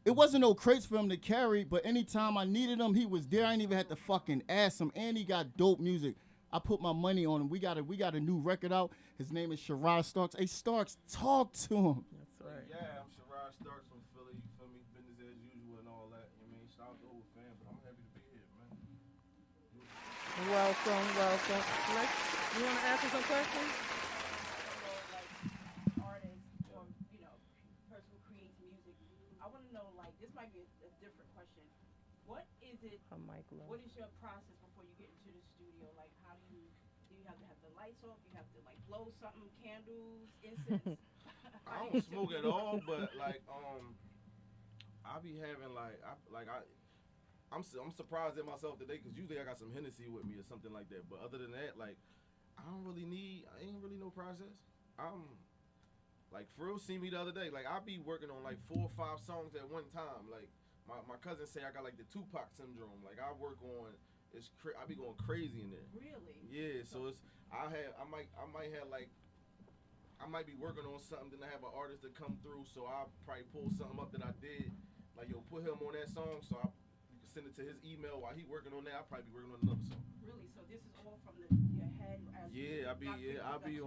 [SPEAKER 12] It wasn't no crates for him to carry, but anytime I needed him, he was there. I ain't even had to fucking ask him, and he got dope music. I put my money on him. We got a new record out. His name is Sharod Starks. Hey, Starks, talk to him.
[SPEAKER 17] That's right.
[SPEAKER 20] Yeah, I'm Sharod Starks from Philly. You feel me? Business as usual and all that. You know what I mean? Shout out to the whole fan, but I'm happy to be here, man.
[SPEAKER 17] Welcome. You want to ask us some questions?
[SPEAKER 18] What is your process before you get into the studio? Like, how do you have to have the lights off? You have to like blow something, candles, incense.
[SPEAKER 20] I don't smoke at all, but like I be having I'm surprised at myself today because usually I got some Hennessy with me or something like that. But other than that, like I ain't really no process. I'm like Phrillz see me the other day. Like I be working on like 4 or 5 songs at one time. Like my cousin say I got like the Tupac syndrome. Like I work on I be going crazy in there.
[SPEAKER 18] Really?
[SPEAKER 20] Yeah. So it's I might be working on something, then I have an artist that come through. So I'll probably pull something up that I did. Like yo, put him on that song. So you can send it to his email while he working on that. I'll probably be working on another song.
[SPEAKER 18] Really? So this is all from your head?
[SPEAKER 20] I'll be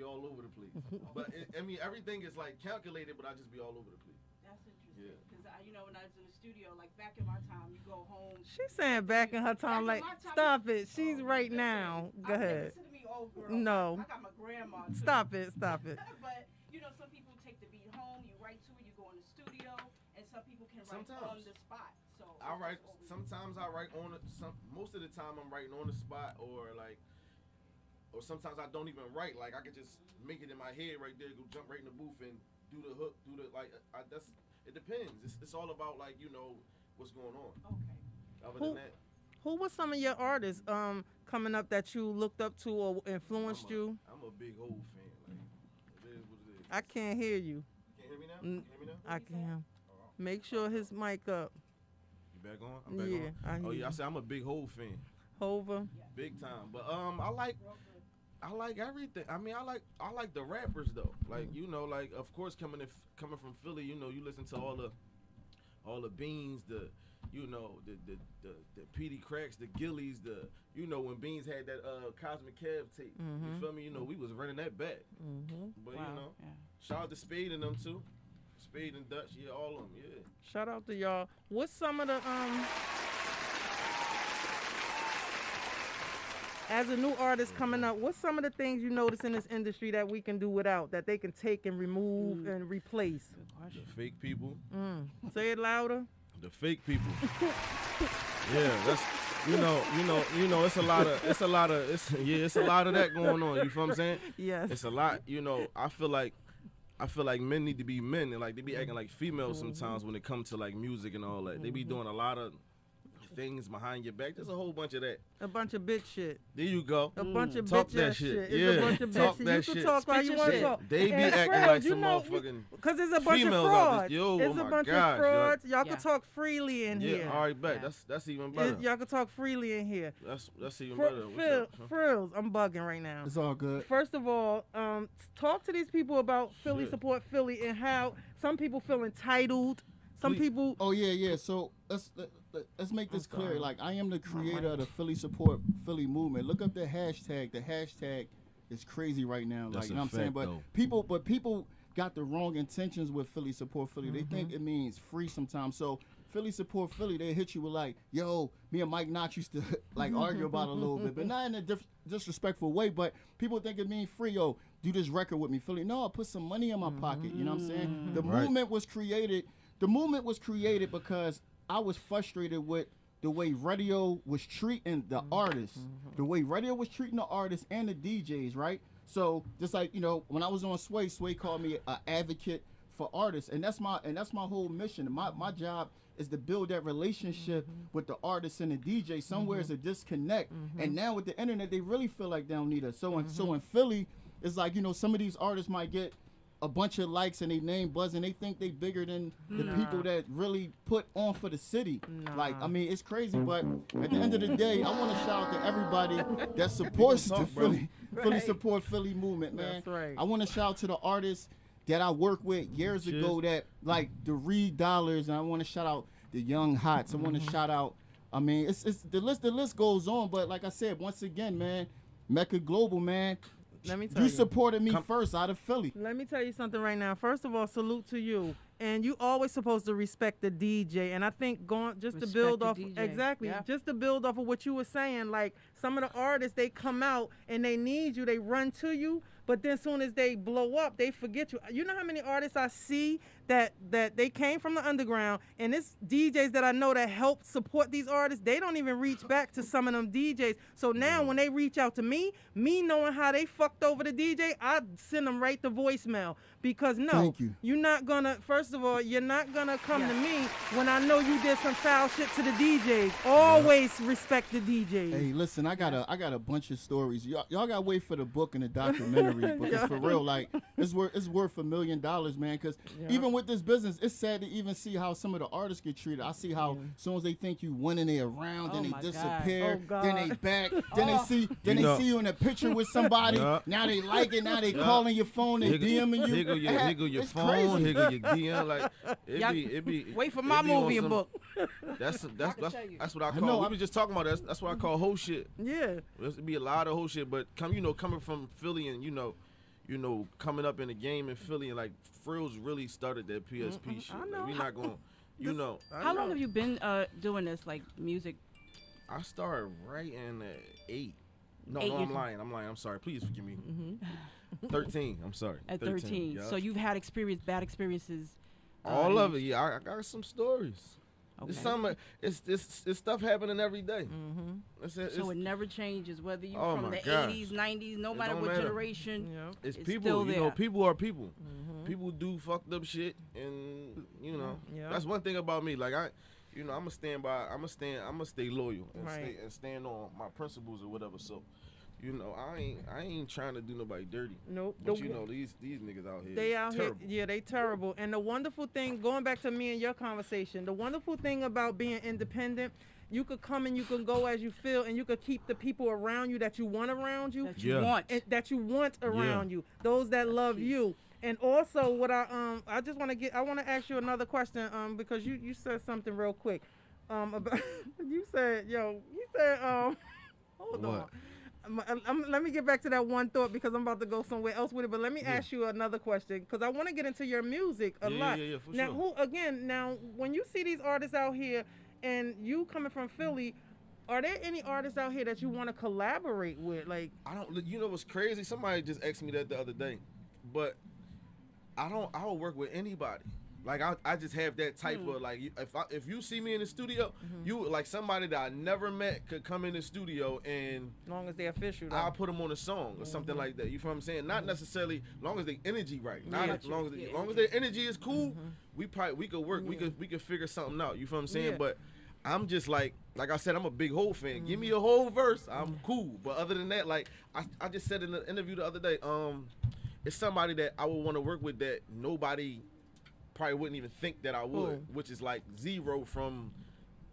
[SPEAKER 20] all over the place. But I mean, everything is like calculated, but I just be all over the place.
[SPEAKER 18] That's interesting. Because when I was in the studio, like back in my time, you go home.
[SPEAKER 17] She's saying back in her time, like stop it. She's right now. Go ahead.
[SPEAKER 18] Listen to me, old girl.
[SPEAKER 17] No.
[SPEAKER 18] I got my grandma too.
[SPEAKER 17] Stop it.
[SPEAKER 18] But some people take the beat home. You write to it. You go in the studio, and some people can write on the spot. So
[SPEAKER 20] I write. Sometimes I write on it. Most of the time I'm writing on the spot, or sometimes I don't even write. Like I could just make it in my head right there. Go jump right in the booth and do the hook. It depends. It's all about like what's going on.
[SPEAKER 18] Okay.
[SPEAKER 20] Other than that.
[SPEAKER 17] Who was some of your artists coming up that you looked up to or influenced you?
[SPEAKER 20] I'm a big Hov fan. Like it is what it is.
[SPEAKER 17] I can't hear you.
[SPEAKER 20] Can't hear me now? Can you hear me now?
[SPEAKER 17] I can. Make sure his mic up.
[SPEAKER 20] You back on? I'm back on. I said I'm a big Hov fan.
[SPEAKER 17] Hova?
[SPEAKER 20] Big time. But I like everything. I mean, I like the rappers though. Like like of course coming from Philly, you listen to all the Beans, the Petey Cracks, the Gillies, when Beans had that Cosmic Kev tape. You feel me? We was running that back. But shout out to Spade and them too. Spade and Dutch, all of them,
[SPEAKER 17] Shout out to y'all. What's some of the as a new artist coming up, what's some of the things you notice in this industry that we can do without, that they can take and remove and replace?
[SPEAKER 20] The fake people.
[SPEAKER 17] Say it louder.
[SPEAKER 20] The fake people. you know, it's a lot of that going on. You feel what I'm saying?
[SPEAKER 17] Yes.
[SPEAKER 20] It's a lot. You know, I feel like men need to be men, and like they be acting like females sometimes when it comes to like music and all that. They be doing a lot of things behind your back. There's a whole bunch of that.
[SPEAKER 17] A bunch of bitch shit.
[SPEAKER 20] There you go.
[SPEAKER 17] A bunch of
[SPEAKER 20] talk
[SPEAKER 17] bitch
[SPEAKER 20] that
[SPEAKER 17] ass
[SPEAKER 20] shit.
[SPEAKER 17] It's
[SPEAKER 20] Yeah,
[SPEAKER 17] a bunch of
[SPEAKER 20] talk
[SPEAKER 17] bitch
[SPEAKER 20] that
[SPEAKER 17] shit. You
[SPEAKER 20] shit.
[SPEAKER 17] can talk how you want to
[SPEAKER 20] Shit.
[SPEAKER 17] talk.
[SPEAKER 20] They be
[SPEAKER 17] And
[SPEAKER 20] acting
[SPEAKER 17] Phrillz,
[SPEAKER 20] like
[SPEAKER 17] you
[SPEAKER 20] some
[SPEAKER 17] know,
[SPEAKER 20] motherfucking
[SPEAKER 17] because there's a bunch of
[SPEAKER 20] females out
[SPEAKER 17] frauds.
[SPEAKER 20] there. Yo,
[SPEAKER 17] There's
[SPEAKER 20] oh
[SPEAKER 17] a
[SPEAKER 20] my
[SPEAKER 17] bunch
[SPEAKER 20] gosh,
[SPEAKER 17] of frauds.
[SPEAKER 20] yo.
[SPEAKER 17] Y'all can talk freely in here.
[SPEAKER 20] Yeah, all right, bet. That's even better.
[SPEAKER 17] Y'all can talk freely in here.
[SPEAKER 20] That's even better. What's up,
[SPEAKER 17] Phrillz, I'm bugging right now.
[SPEAKER 12] It's all good.
[SPEAKER 17] First of all, talk to these people about Philly support Philly and how some people feel entitled. Some people.
[SPEAKER 12] Oh yeah. So let's make this clear. Like, I am the creator of the Philly support Philly movement. Look up the hashtag. The hashtag is crazy right now.
[SPEAKER 20] That's
[SPEAKER 12] like, you know what I'm saying? But people got the wrong intentions with Philly support Philly. They think it means free sometimes. So Philly support Philly, they hit you with like, yo, me and Mike Knox used to like argue about it a little bit, but not in a disrespectful way. But people think it means free. Yo, do this record with me, Philly. No, I put some money in my pocket. You know what I'm saying? The movement was created. The movement was created because I was frustrated with the way radio was treating the artists, the way radio was treating the artists and the DJs, right? So just like, you know, when I was on Sway called me an advocate for artists, and that's my whole mission. My job is to build that relationship with the artists and the DJ. Somewhere is a disconnect, and now with the internet, they really feel like they don't need us. So in Philly, it's like, you know, some of these artists might get a bunch of likes and they name buzzing. They think they bigger than the people that really put on for the city. Like, I mean, it's crazy, but at the end of the day, I want to shout out to everybody that supports the Philly support Philly movement, man.
[SPEAKER 17] That's right.
[SPEAKER 12] I want to shout out to the artists that I worked with years ago that, like, the Reed Dollars, and I want to shout out the Young Hots. I want to shout out, I mean, it's the list goes on, but like I said, once again, man, Meccagloal, man,
[SPEAKER 17] Let me tell you.
[SPEAKER 12] You supported me first out of Philly.
[SPEAKER 17] Let me tell you something right now. First of all, salute to you. And you always supposed to respect the DJ. And I think just to build off, just to build off of what you were saying, like some of the artists, they come out and they need you, they run to you, but then as soon as they blow up, they forget you. You know how many artists I see that they came from the underground, and it's DJs that I know that help support these artists, they don't even reach back to some of them DJs. So now when they reach out to me knowing how they fucked over the DJ, I send them right to voicemail. Because no, you're not gonna, first of all, you're not gonna come to me when I know you did some foul shit to the DJs. Always respect the DJs.
[SPEAKER 12] Hey, listen, I got a bunch of stories. Y'all gotta wait for the book and the documentary, because for real, like, it's worth $1 million, man. Because even with this business, it's sad to even see how some of the artists get treated. I see how as soon as they think you winning, they around, then they disappear, then they back, then they see you in a picture with somebody. Now they like it, now they calling your phone, they DMing you.
[SPEAKER 20] Here go your phone, here go your DM. Like, it be.
[SPEAKER 18] Wait for my movie and book.
[SPEAKER 20] That's what I call. We was just talking about that's what I call whole shit.
[SPEAKER 17] Yeah.
[SPEAKER 20] There's be a lot of whole shit, but coming from Philly and you know coming up in the game in Philly, and like Phrillz really started that PSP shit. Like, we not going.
[SPEAKER 18] How long have you been doing this, like, music?
[SPEAKER 20] I started right in 8. No, I'm lying. I'm sorry. Please forgive me. 13. I'm sorry.
[SPEAKER 18] At 13.
[SPEAKER 20] Yeah.
[SPEAKER 18] So you've had bad experiences.
[SPEAKER 20] All of it. Yeah, I got some stories.
[SPEAKER 18] Okay.
[SPEAKER 20] It's stuff happening every day.
[SPEAKER 18] So it never changes, whether you're from the 80s, 90s, no matter what generation.
[SPEAKER 20] It's people.
[SPEAKER 18] Still there.
[SPEAKER 20] People are people. People do fucked up shit, and that's one thing about me. Like I'm gonna stand by. I'm gonna stay loyal and stand on my principles or whatever. So. I ain't trying to do nobody dirty.
[SPEAKER 17] Nope.
[SPEAKER 20] But these niggas out here.
[SPEAKER 17] They out
[SPEAKER 20] terrible.
[SPEAKER 17] here, they terrible. And the wonderful thing, going back to me and your conversation, the wonderful thing about being independent, you could come and you can go as you feel, and you could keep the people around you that you want around you.
[SPEAKER 18] That you want.
[SPEAKER 17] That you want around you. Those that love you. And also, what I want to ask you another question, because you said something real quick, about hold on. Let me get back to that one thought, because I'm about to go somewhere else with it. But let me ask you another question, because I want to get into your music a lot.
[SPEAKER 20] Yeah, for
[SPEAKER 17] now,
[SPEAKER 20] sure.
[SPEAKER 17] Now, when you see these artists out here, and you coming from Philly, are there any artists out here that you want to collaborate with? Like,
[SPEAKER 20] I don't. You know what's crazy? Somebody just asked me that the other day, but I will work with anybody. Like I just have that type of like if you see me in the studio, you like somebody that I never met could come in the studio and
[SPEAKER 17] as long as they're official,
[SPEAKER 20] I'll put them on a song or something like that. You feel what I'm saying? Not necessarily as long as they energy right. Not as long as their energy is cool, we could work. We could figure something out. You feel what I'm saying?
[SPEAKER 17] Yeah.
[SPEAKER 20] But I'm just like I said, I'm a big whole fan. Give me a whole verse, I'm cool. But other than that, like I just said in the interview the other day, it's somebody that I would want to work with that nobody probably wouldn't even think that I would, which is like Zero from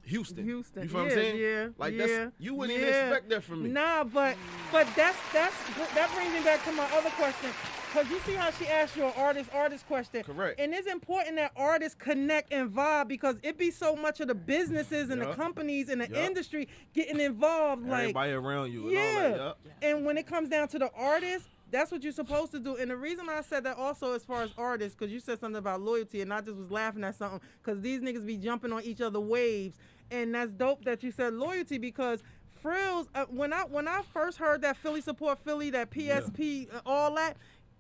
[SPEAKER 20] Houston. You feel what I'm saying?
[SPEAKER 17] Yeah,
[SPEAKER 20] like that's you wouldn't even expect that from me.
[SPEAKER 17] Nah, but that brings me back to my other question. Cause you see how she asked you an artist question.
[SPEAKER 20] Correct.
[SPEAKER 17] And it's important that artists connect and vibe because it be so much of the businesses and the companies in the industry getting involved.
[SPEAKER 20] Everybody around you.
[SPEAKER 17] Yeah.
[SPEAKER 20] And all that,
[SPEAKER 17] And when it comes down to the artist, that's what you're supposed to do. And the reason I said that also as far as artists, because you said something about loyalty, and I just was laughing at something, because these niggas be jumping on each other waves. And that's dope that you said loyalty, because Phrillz, when I first heard that Philly support Philly, that PSP, all that,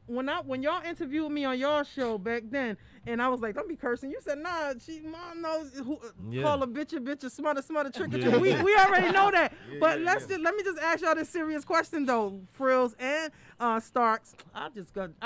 [SPEAKER 17] when y'all interviewed me on y'all show back then, and I was like, don't be cursing. You said, nah, mom knows who, call a bitch, a smother, trick or treat. We already know that. But let me just ask y'all this serious question though, Phrillz and Starks. I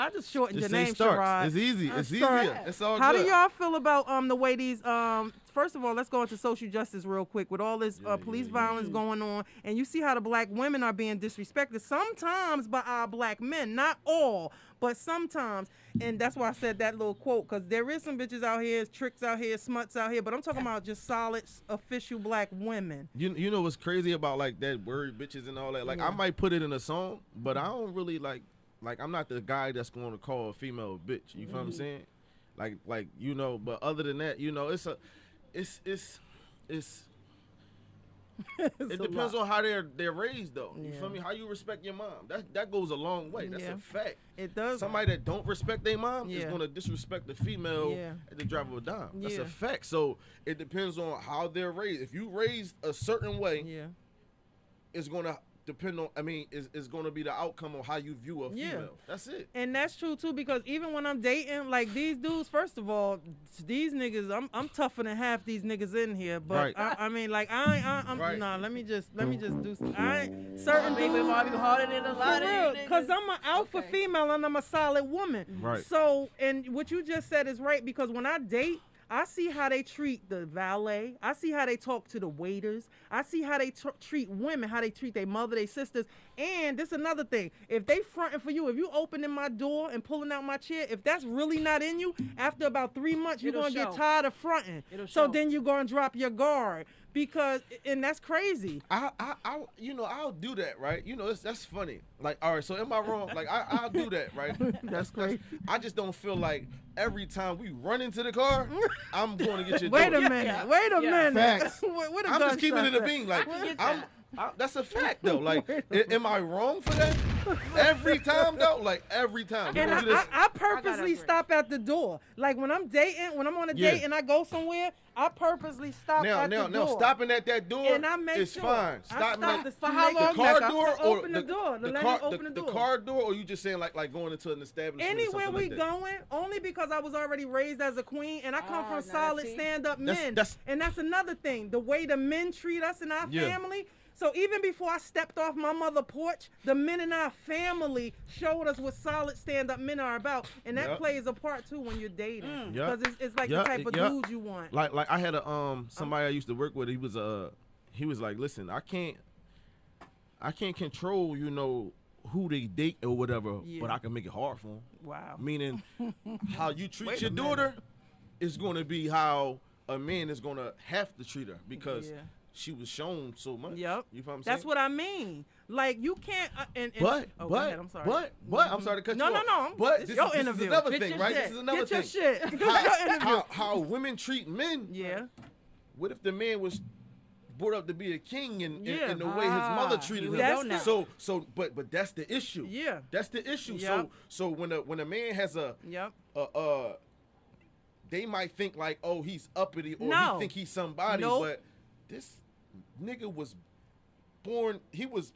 [SPEAKER 17] just shortened your name, Sharod.
[SPEAKER 20] It's easy. It's easier. It's all
[SPEAKER 17] How
[SPEAKER 20] good.
[SPEAKER 17] do y'all feel about the way these first of all, let's go into social justice real quick with all this police violence going on, and you see how the black women are being disrespected sometimes by our black men, not all, but sometimes. And that's why I said that little quote, because there is some bitches out here, tricks out here, smuts out here, but I'm talking about just solid, official black women.
[SPEAKER 20] You know what's crazy about like that word bitches and all that? Like I might put it in a song, but I don't really like I'm not the guy that's going to call a female a bitch. You feel what I'm saying? Like you know, but other than that, you know, it's it depends on how they're raised though. You feel me? How you respect your mom. That goes a long way. That's a fact.
[SPEAKER 17] It does.
[SPEAKER 20] Somebody that don't respect their mom is gonna disrespect the female at the drop of a dime. That's a fact. So it depends on how they're raised. If you raised a certain way, it's gonna depend on, it's going to be the outcome of how you view a female. That's it.
[SPEAKER 17] And that's true too, because even when I'm dating, like these dudes, first of all, these niggas, I'm tougher than half these niggas in here. But I'm nah, let me just do some. Certain dudes
[SPEAKER 18] might be harder than a lot of you niggas.
[SPEAKER 17] Because I'm an alpha female and I'm a solid woman.
[SPEAKER 20] Right.
[SPEAKER 17] So, and what you just said is right, because when I date, I see how they treat the valet. I see how they talk to the waiters. I see how they treat women, how they treat their mother, their sisters. And this is another thing. If they fronting for you, if you opening my door and pulling out my chair, if that's really not in you, after about 3 months, you're going to get tired of fronting. So then you're going to drop your guard. Because, and that's crazy.
[SPEAKER 20] I'll do that, right? You know, that's funny. Like, all right, so am I wrong? Like, I'll do that, right?
[SPEAKER 17] That's crazy.
[SPEAKER 20] I just don't feel like every time we run into the car, I'm going to get your
[SPEAKER 17] Wait
[SPEAKER 20] door.
[SPEAKER 17] a minute. Wait a minute.
[SPEAKER 12] Facts.
[SPEAKER 17] What
[SPEAKER 20] I'm just keeping it a bean. Like, that's a fact, though. Like, am I wrong for that? Every time, though? Like, every time.
[SPEAKER 17] And I purposely stop at the door. Like, when I'm dating, when I'm on a date and I go somewhere, I purposely stop at the door.
[SPEAKER 20] Now, stopping at that door
[SPEAKER 17] and I make
[SPEAKER 20] is
[SPEAKER 17] sure.
[SPEAKER 20] fine.
[SPEAKER 17] Stopping at
[SPEAKER 20] the
[SPEAKER 17] car
[SPEAKER 20] door or
[SPEAKER 17] open the door.
[SPEAKER 20] the car door, or you just saying like going into an establishment?
[SPEAKER 17] Anywhere we going, only because I was already raised as a queen, and I come from solid stand-up men. And that's another thing. The way the men treat us in our family. So even before I stepped off my mother's porch, the men in our family showed us what solid stand-up men are about, and that plays a part too when you're dating, because it's like the type of dude you want.
[SPEAKER 20] Like I had a somebody I used to work with. He was like, listen, I can't control who they date or whatever, but I can make it hard for them.
[SPEAKER 17] Wow.
[SPEAKER 20] Meaning, how you treat your daughter is going to be how a man is going to have to treat her, because. She was shown so much.
[SPEAKER 17] Yep.
[SPEAKER 20] You know what I'm saying?
[SPEAKER 17] That's what I mean. Like, you can't.
[SPEAKER 20] Go ahead. I'm sorry. I'm sorry to cut you off.
[SPEAKER 17] No.
[SPEAKER 20] But
[SPEAKER 17] this
[SPEAKER 20] is
[SPEAKER 17] interview.
[SPEAKER 20] another thing, right? This is another thing.
[SPEAKER 17] Get your shit.
[SPEAKER 20] How women treat men.
[SPEAKER 17] Yeah.
[SPEAKER 20] What if the man was brought up to be a king in the way his mother treated him? But that's the issue.
[SPEAKER 17] Yeah.
[SPEAKER 20] That's the issue.
[SPEAKER 17] Yep.
[SPEAKER 20] So when a man has they might think like, oh, he's uppity, or he think he's somebody, but this nigga was born. He was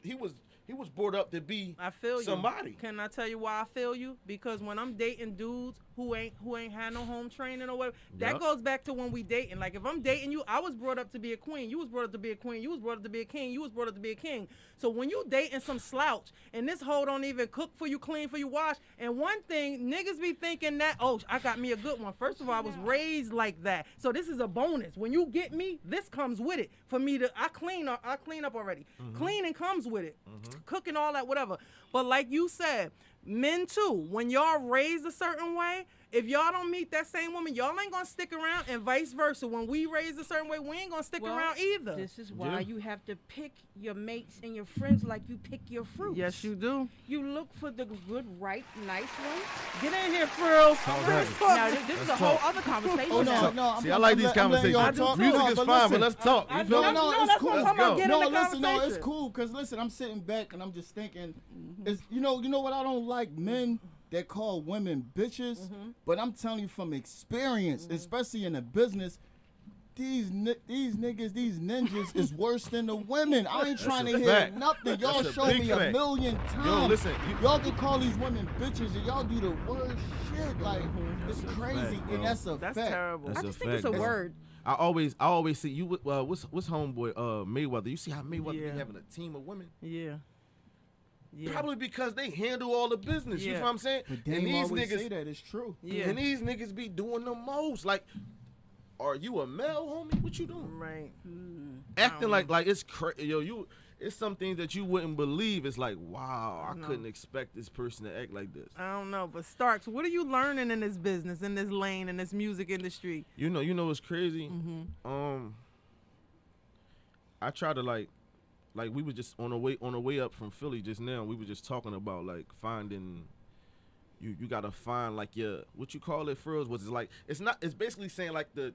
[SPEAKER 20] he was brought up to be
[SPEAKER 17] I feel
[SPEAKER 20] somebody.
[SPEAKER 17] You. Can I tell you why I feel you? Because when I'm dating dudes who ain't had no home training or whatever, that goes back to when we dating. Like if I'm dating you, I was brought up to be a queen. You was brought up to be a queen. You was brought up to be a king. You was brought up to be a king. So when you dating some slouch and this hoe don't even cook for you, clean for you, wash, and one thing, niggas be thinking that, oh, I got me a good one. First of all, I was raised like that. So this is a bonus. When you get me, this comes with it. For me to, I clean up already. Cleaning comes with it. Cooking, all that, whatever. But like you said, men too, when y'all raised a certain way, if y'all don't meet that same woman, y'all ain't gonna stick around, and vice versa. When we raised a certain way, we ain't gonna stick around either.
[SPEAKER 18] This is why you have to pick your mates and your friends like you pick your fruits.
[SPEAKER 17] Yes, you do.
[SPEAKER 18] You look for the good, right, nice ones.
[SPEAKER 17] Get in here, Phrillz.
[SPEAKER 18] Now, this is a whole other conversation.
[SPEAKER 12] Oh, no.
[SPEAKER 20] See, I like these conversations. Music is fine, but let's talk. You feel me?
[SPEAKER 12] No, it's cool.
[SPEAKER 17] Listen,
[SPEAKER 12] no, it's cool. Cause listen, I'm sitting back and I'm just thinking, is you know what I don't like? Men that call women bitches, but I'm telling you from experience, especially in the business, these niggas, these ninjas is worse than the women. I ain't trying to hear nothing. Y'all show me a million times.
[SPEAKER 20] Yo, listen,
[SPEAKER 12] y'all can call these women bitches and y'all do the worst shit. Like it's crazy, and that's a fact.
[SPEAKER 17] Terrible.
[SPEAKER 18] I just think it's a word.
[SPEAKER 20] I always see you. What's homeboy Mayweather? You see how Mayweather be having a team of women?
[SPEAKER 17] Yeah.
[SPEAKER 20] Probably because they handle all the business. You know what I'm saying?
[SPEAKER 12] But they
[SPEAKER 20] and these
[SPEAKER 12] always
[SPEAKER 20] niggas
[SPEAKER 12] say that it's true.
[SPEAKER 20] And these niggas be doing the most. Like, are you a male, homie? What you doing?
[SPEAKER 17] Right.
[SPEAKER 20] Acting like it's crazy. Yo, it's some things that you wouldn't believe. It's like, wow, I couldn't expect this person to act like this.
[SPEAKER 17] I don't know, but Starks, what are you learning in this business, in this lane, in this music industry?
[SPEAKER 20] You know what's crazy? I try to like we were just on the way up from Philly just now. We were just talking about like finding. You gotta find like your what you call it, Phrillz. Was it like it's basically saying like the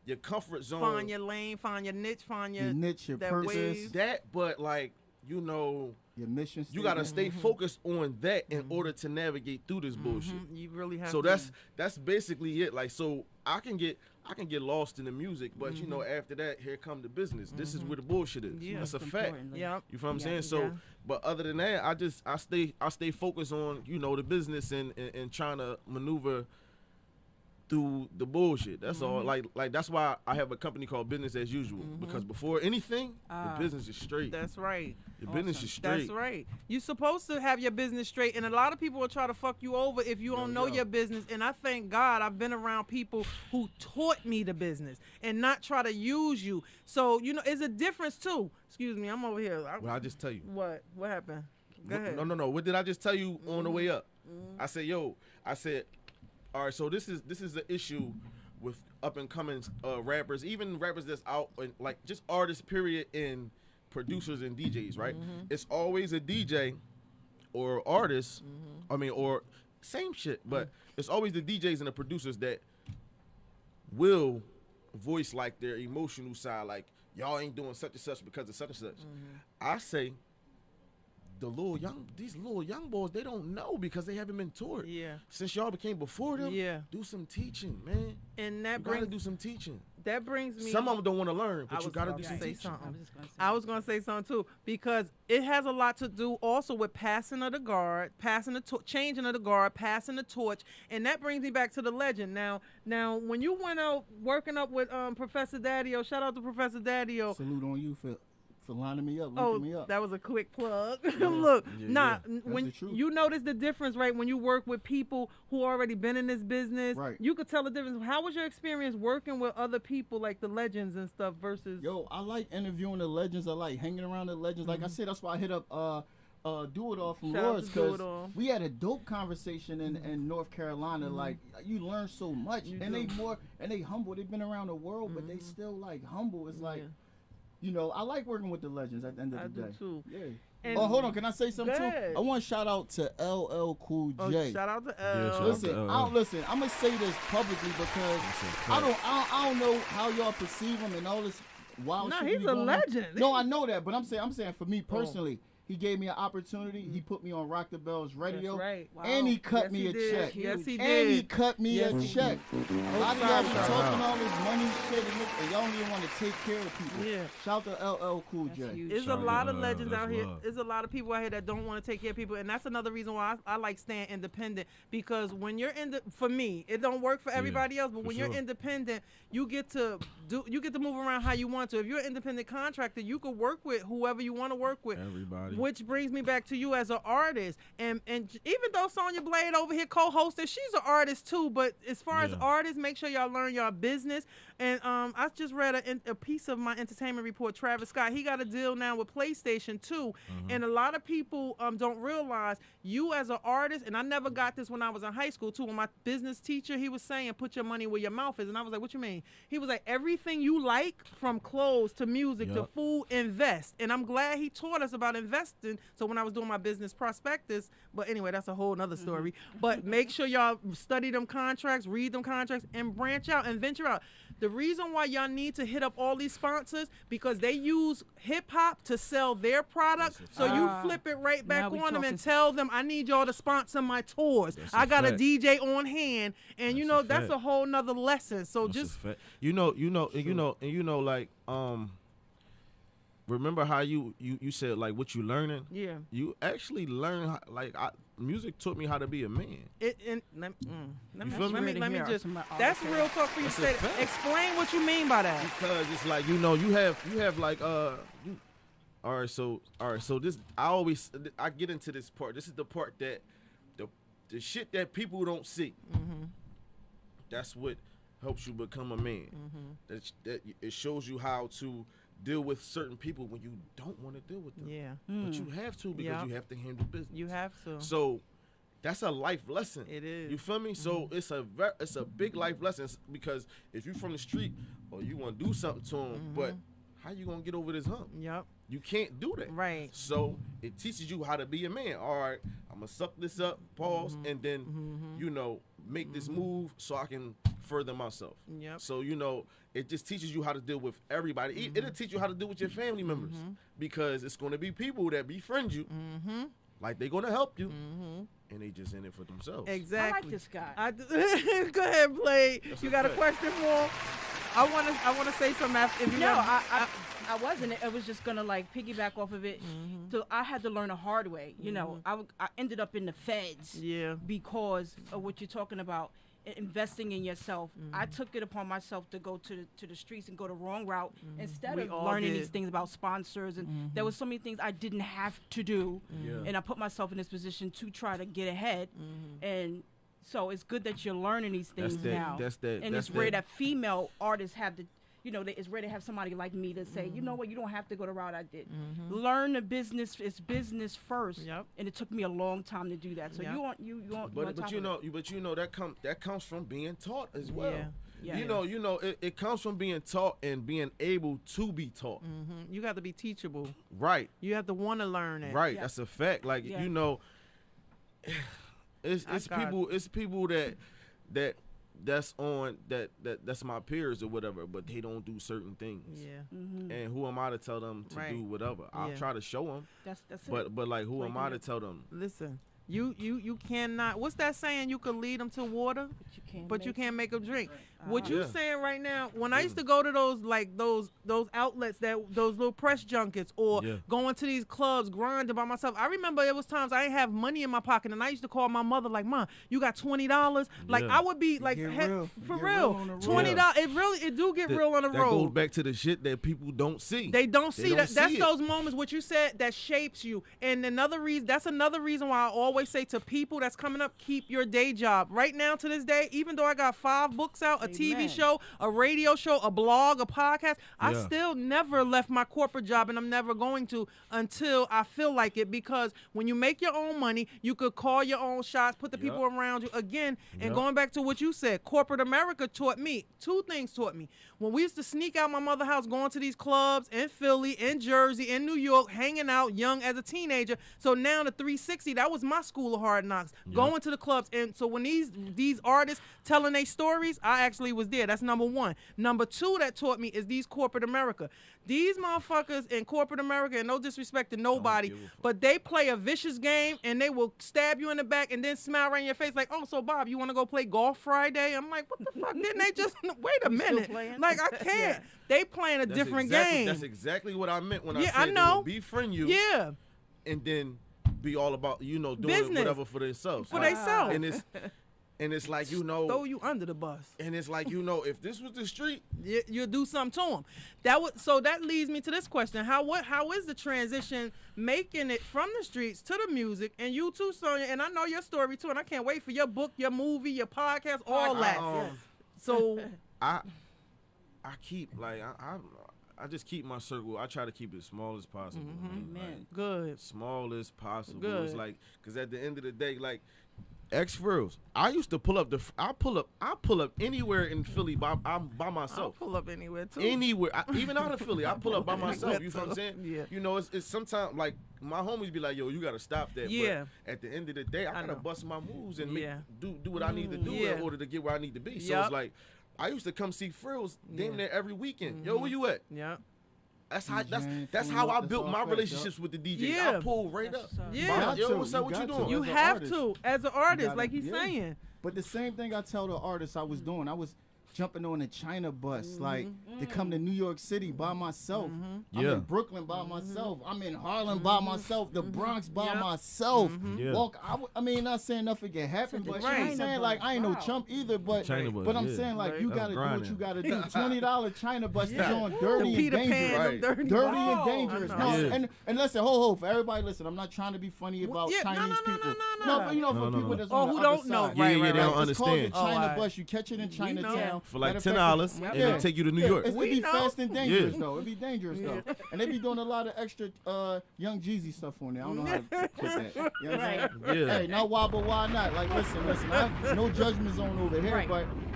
[SPEAKER 20] your comfort zone.
[SPEAKER 17] Find your lane, find your niche, find your
[SPEAKER 12] niche, your
[SPEAKER 17] that
[SPEAKER 12] purpose.
[SPEAKER 17] wave.
[SPEAKER 20] That, but like your
[SPEAKER 12] mission.
[SPEAKER 20] You gotta stay focused on that in order to navigate through this bullshit.
[SPEAKER 17] You really have.
[SPEAKER 20] So
[SPEAKER 17] to.
[SPEAKER 20] that's basically it. Like so, I can get lost in the music, but you know after that, here come the business. This is where the bullshit is.
[SPEAKER 17] Yeah.
[SPEAKER 20] That's a fact.
[SPEAKER 17] Yeah.
[SPEAKER 20] You feel what I'm saying? So, but other than that, I stay focused on the business and trying to maneuver through the bullshit. That's all. Like that's why I have a company called Business as Usual, because before anything, the business is straight.
[SPEAKER 17] That's right.
[SPEAKER 20] The business is straight.
[SPEAKER 17] That's right. You're supposed to have your business straight, and a lot of people will try to fuck you over if you don't know your business. And I thank God I've been around people who taught me the business and not try to use you. So it's a difference too. Excuse me, I'm over here.
[SPEAKER 20] Well, I just tell you.
[SPEAKER 17] What happened? Go ahead.
[SPEAKER 20] No. What did I just tell you on the way up? I said, all right, so this is the issue with up and coming rappers, even rappers that's out, and like just artists, period, and producers and DJs, right? It's always a DJ or artist, or same shit, but it's always the DJs and the producers that will voice like their emotional side, like y'all ain't doing such and such because of such and such. I say these little young boys, they don't know because they haven't been taught.
[SPEAKER 17] Yeah.
[SPEAKER 20] Since y'all became before them, do some teaching, man.
[SPEAKER 17] And that
[SPEAKER 20] gotta do some teaching.
[SPEAKER 17] That brings me.
[SPEAKER 20] Some of them don't want to learn, but you gotta do some teaching.
[SPEAKER 17] I was gonna say something too, because it has a lot to do also with passing of the guard, changing of the guard, passing the torch, and that brings me back to the legend. Now, when you went out working up with Professor Daddio, shout out to Professor Daddio.
[SPEAKER 12] Salute on you for lining me up, linking me up.
[SPEAKER 17] That was a quick plug. Look,
[SPEAKER 12] when
[SPEAKER 17] you notice the difference, right? When you work with people who already been in this business,
[SPEAKER 12] right?
[SPEAKER 17] You could tell the difference. How was your experience working with other people like the legends and stuff versus?
[SPEAKER 12] Yo, I like interviewing the legends. I like hanging around the legends. Like I said, that's why I hit up Do It All from Lawrence, because we had a dope conversation in North Carolina. Like you learn so much, and they humble. They've been around the world, but they still like humble. It's like. I like working with the legends at the end of the day.
[SPEAKER 17] I do too.
[SPEAKER 12] Yeah.
[SPEAKER 17] And
[SPEAKER 12] hold on. Can I say something too? I want to shout out to LL Cool J.
[SPEAKER 17] Shout out to L.
[SPEAKER 12] Listen, I'm gonna say this publicly because I don't know how y'all perceive him and all this wild shit.
[SPEAKER 17] No, he's a legend.
[SPEAKER 12] No, I know that, but I'm saying for me personally, He gave me an opportunity. He put me on Rock the Bells radio.
[SPEAKER 17] That's right. Wow.
[SPEAKER 12] And he cut
[SPEAKER 17] Yes,
[SPEAKER 12] me
[SPEAKER 17] he
[SPEAKER 12] a
[SPEAKER 17] did.
[SPEAKER 12] check.
[SPEAKER 17] Yes, he
[SPEAKER 12] And
[SPEAKER 17] did.
[SPEAKER 12] he cut me
[SPEAKER 17] Yes,
[SPEAKER 12] a
[SPEAKER 17] he
[SPEAKER 12] check.
[SPEAKER 17] did.
[SPEAKER 12] A lot of y'all be talking all this money shit and y'all don't even want to take care of people.
[SPEAKER 17] Yeah.
[SPEAKER 12] Shout to LL Cool J.
[SPEAKER 17] There's a lot of legends out here. There's a lot of people out here that don't want to take care of people, and that's another reason why I like staying independent. Because when you're for me, it don't work for everybody else. But when you're independent, you get to move around how you want to. If you're an independent contractor, you could work with whoever you want to work with.
[SPEAKER 20] Everybody.
[SPEAKER 17] Which brings me back to you as an artist, and even though Sonja Blade over here co-hosted, she's an artist too. But as far as artists, make sure y'all learn your business. And I just read a piece of my entertainment report. Travis Scott, he got a deal now with PlayStation 2, and a lot of people don't realize you as an artist. And I never got this when I was in high school too. When my business teacher, he was saying, "Put your money where your mouth is," and I was like, "What you mean?" He was like, "Everything you like, from clothes to music to food, invest." And I'm glad he taught us about investing. So when I was doing my business prospectus, but anyway, that's a whole nother story. But make sure y'all study them contracts, read them contracts, and branch out and venture out. The reason why y'all need to hit up all these sponsors, because they use hip-hop to sell their product, so you flip it right back on them and tell them, "I need y'all to sponsor my tours. I got a DJ on hand," and that's a whole nother lesson. So just
[SPEAKER 20] like remember how you said like what you learning?
[SPEAKER 17] Yeah.
[SPEAKER 20] You actually learn how, music taught me how to be a man.
[SPEAKER 17] Let me just. That's
[SPEAKER 20] Okay.
[SPEAKER 17] real talk for you. Say, explain what you mean by that.
[SPEAKER 20] Because it's like you have like all right. So this I get into this part. This is the part that the shit that people don't see. That's what helps you become a man. That it shows you how to deal with certain people when you don't want to deal with them.
[SPEAKER 17] Yeah.
[SPEAKER 20] But you have to because you have to handle business.
[SPEAKER 17] You have to.
[SPEAKER 20] So that's a life lesson.
[SPEAKER 17] It is.
[SPEAKER 20] You feel me? So it's a big life lesson because if you from the street or you want to do something to them, but how you gonna get over this hump?
[SPEAKER 17] Yep.
[SPEAKER 20] You can't do that.
[SPEAKER 17] Right.
[SPEAKER 20] So it teaches you how to be a man. All right, I'm gonna suck this up, pause, and then make this move so I can further myself.
[SPEAKER 17] Yep.
[SPEAKER 20] So it just teaches you how to deal with everybody. It'll teach you how to deal with your family members because it's gonna be people that befriend you, like they're gonna help you, and they just in it for themselves.
[SPEAKER 17] Exactly.
[SPEAKER 18] I like this guy.
[SPEAKER 17] Go ahead, Blade. You got a question for him? I want to say something after. If you
[SPEAKER 18] No,
[SPEAKER 17] got-
[SPEAKER 18] I wasn't. I was just gonna like piggyback off of it. So I had to learn a hard way. You know, I ended up in the feds.
[SPEAKER 17] Yeah.
[SPEAKER 18] Because of what you're talking about, investing in yourself. I took it upon myself to go to the streets and go the wrong route instead
[SPEAKER 17] We
[SPEAKER 18] of
[SPEAKER 17] all
[SPEAKER 18] learning
[SPEAKER 17] did.
[SPEAKER 18] these things about sponsors. And there was so many things I didn't have to do,
[SPEAKER 20] Yeah.
[SPEAKER 18] and I put myself in this position to try to get ahead. And so it's good that you're learning these things now. And it's rare that female artists have the. It's rare to have somebody like me to say, you know what, you don't have to go the route I did. Learn the business. It's business first.
[SPEAKER 17] Yep.
[SPEAKER 18] And it took me a long time to do that. So
[SPEAKER 17] Yep.
[SPEAKER 18] you want.
[SPEAKER 20] But that comes from being taught as well.
[SPEAKER 18] Yeah.
[SPEAKER 20] It comes from being taught and being able to be taught.
[SPEAKER 17] You got to be teachable.
[SPEAKER 20] Right.
[SPEAKER 17] You have to want to learn it.
[SPEAKER 20] Right. That's a fact. Like it's people that's on that's my peers or whatever, but they don't do certain things.
[SPEAKER 17] Yeah.
[SPEAKER 20] And who am I to tell them to do whatever? I'll try to show them.
[SPEAKER 18] That's
[SPEAKER 20] but like who am I to tell them?
[SPEAKER 17] Listen, you cannot. What's that saying? You can lead them to water, but you can't make them drink. What you saying right now? When I used to go to those outlets, those little press junkets, or going to these clubs, grinding by myself. I remember there was times I didn't have money in my pocket, and I used to call my mother like, "Mom, you got $20?" Like I would be like, for real, $20. It do get real on the road.
[SPEAKER 20] That goes back to the shit that people don't see.
[SPEAKER 17] They don't see that. That's those moments what you said that shapes you. And that's another reason why I always say to people that's coming up, keep your day job. Right now to this day, even though I got 5 books out, a TV show, a radio show, a blog, a podcast, I still never left my corporate job, and I'm never going to until I feel like it, because when you make your own money, you could call your own shots, put the people around you again. And going back to what you said, corporate America taught me 2 things. When we used to sneak out my mother's house, going to these clubs in Philly, in Jersey, in New York, hanging out young as a teenager. So now the 360, that was my School of Hard Knocks, going to the clubs. And so when these artists telling their stories, I actually was there. That's number one. Number two that taught me is these corporate America. These motherfuckers in corporate America, and no disrespect to nobody, but they play a vicious game and they will stab you in the back and then smile right in your face like, oh, so Bob, you want to go play golf Friday? I'm like, what the fuck? Didn't they just, wait a minute. Like, I can't. They playing a different game.
[SPEAKER 20] That's exactly what I meant when I said
[SPEAKER 17] I know.
[SPEAKER 20] They would befriend you.
[SPEAKER 17] Yeah.
[SPEAKER 20] And then be all about, doing
[SPEAKER 17] business.
[SPEAKER 20] whatever for themselves.
[SPEAKER 17] For themselves.
[SPEAKER 20] And it's like,
[SPEAKER 17] throw you under the bus.
[SPEAKER 20] And it's like, if this was the street,
[SPEAKER 17] you'll do something to them. So that leads me to this question: How is the transition making it from the streets to the music? And you too, Sonja. And I know your story too. And I can't wait for your book, your movie, your podcast, all that. So
[SPEAKER 20] I keep I just keep my circle. I try to keep it small as possible.
[SPEAKER 17] Amen. Good.
[SPEAKER 20] Small as possible.
[SPEAKER 17] Good.
[SPEAKER 20] It's like, because at the end of the day, like, Phrillz, I used to pull up I pull up anywhere in Philly by myself.
[SPEAKER 17] I'll pull up anywhere too.
[SPEAKER 20] Anywhere, even out of Philly, I pull up by myself. You know what I'm saying?
[SPEAKER 17] Yeah.
[SPEAKER 20] It's sometimes like my homies be like, yo, you gotta stop that.
[SPEAKER 17] Yeah.
[SPEAKER 20] But at the end of the day, I gotta bust my moves and do what I need to do
[SPEAKER 17] Yeah.
[SPEAKER 20] in order to get where I need to be. So it's like, I used to come see Phrillz damn near every weekend. Yo, where you at?
[SPEAKER 17] Yeah.
[SPEAKER 20] That's how I built my relationships with the DJs.
[SPEAKER 17] Yeah.
[SPEAKER 20] I pull right up.
[SPEAKER 17] Yeah.
[SPEAKER 20] Yo, what's up? What you doing?
[SPEAKER 17] You have to, as an artist, like he's saying.
[SPEAKER 12] But the same thing I tell the artists I was doing. I was jumping on a China bus, like to come to New York City by myself. I'm in Brooklyn by myself. I'm in Harlem by myself. The Bronx by myself. Walk. I mean, not saying nothing can happen, but I'm saying like I ain't no chump either. But I'm saying like you gotta do what you gotta do. $20 China bus is on dirty and dangerous. Dirty and dangerous. No, and listen, ho, for everybody listen. I'm not trying to be funny about Chinese people. No, but for people that's on the
[SPEAKER 17] who
[SPEAKER 12] other
[SPEAKER 17] don't know,
[SPEAKER 12] side.
[SPEAKER 20] They don't understand.
[SPEAKER 12] It's called the China bus. You catch it in Chinatown.
[SPEAKER 20] For like $10, and they take you to New York.
[SPEAKER 12] It be fast and dangerous though. It be dangerous though, and they be doing a lot of extra Young Jeezy stuff on there. I don't know how to put that. You know what I'm saying? Hey, now why, but why not? Like, listen. I have no judgment zone over here,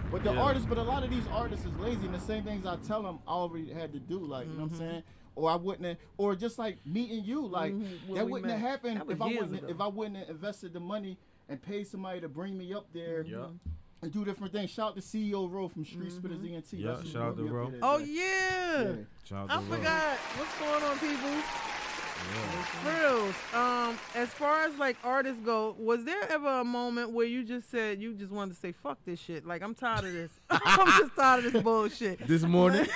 [SPEAKER 12] but the artists, but a lot of these artists is lazy, and the same things I tell them I already had to do. Like, you know what I'm saying? Or I wouldn't have, or just like meeting you, like that wouldn't have happened if I wouldn't have invested the money and paid somebody to bring me up there. And do different things. Shout out to CEO Ro from Street Spitters ENT.
[SPEAKER 20] Yeah, shout out to Ro.
[SPEAKER 17] Oh yeah.
[SPEAKER 20] Shout out to
[SPEAKER 17] I forgot. What's going on, people? Phrillz, as far as like artists go, was there ever a moment where you just said you just wanted to say fuck this shit? Like, I'm tired of this. I'm just tired of this bullshit.
[SPEAKER 20] This morning.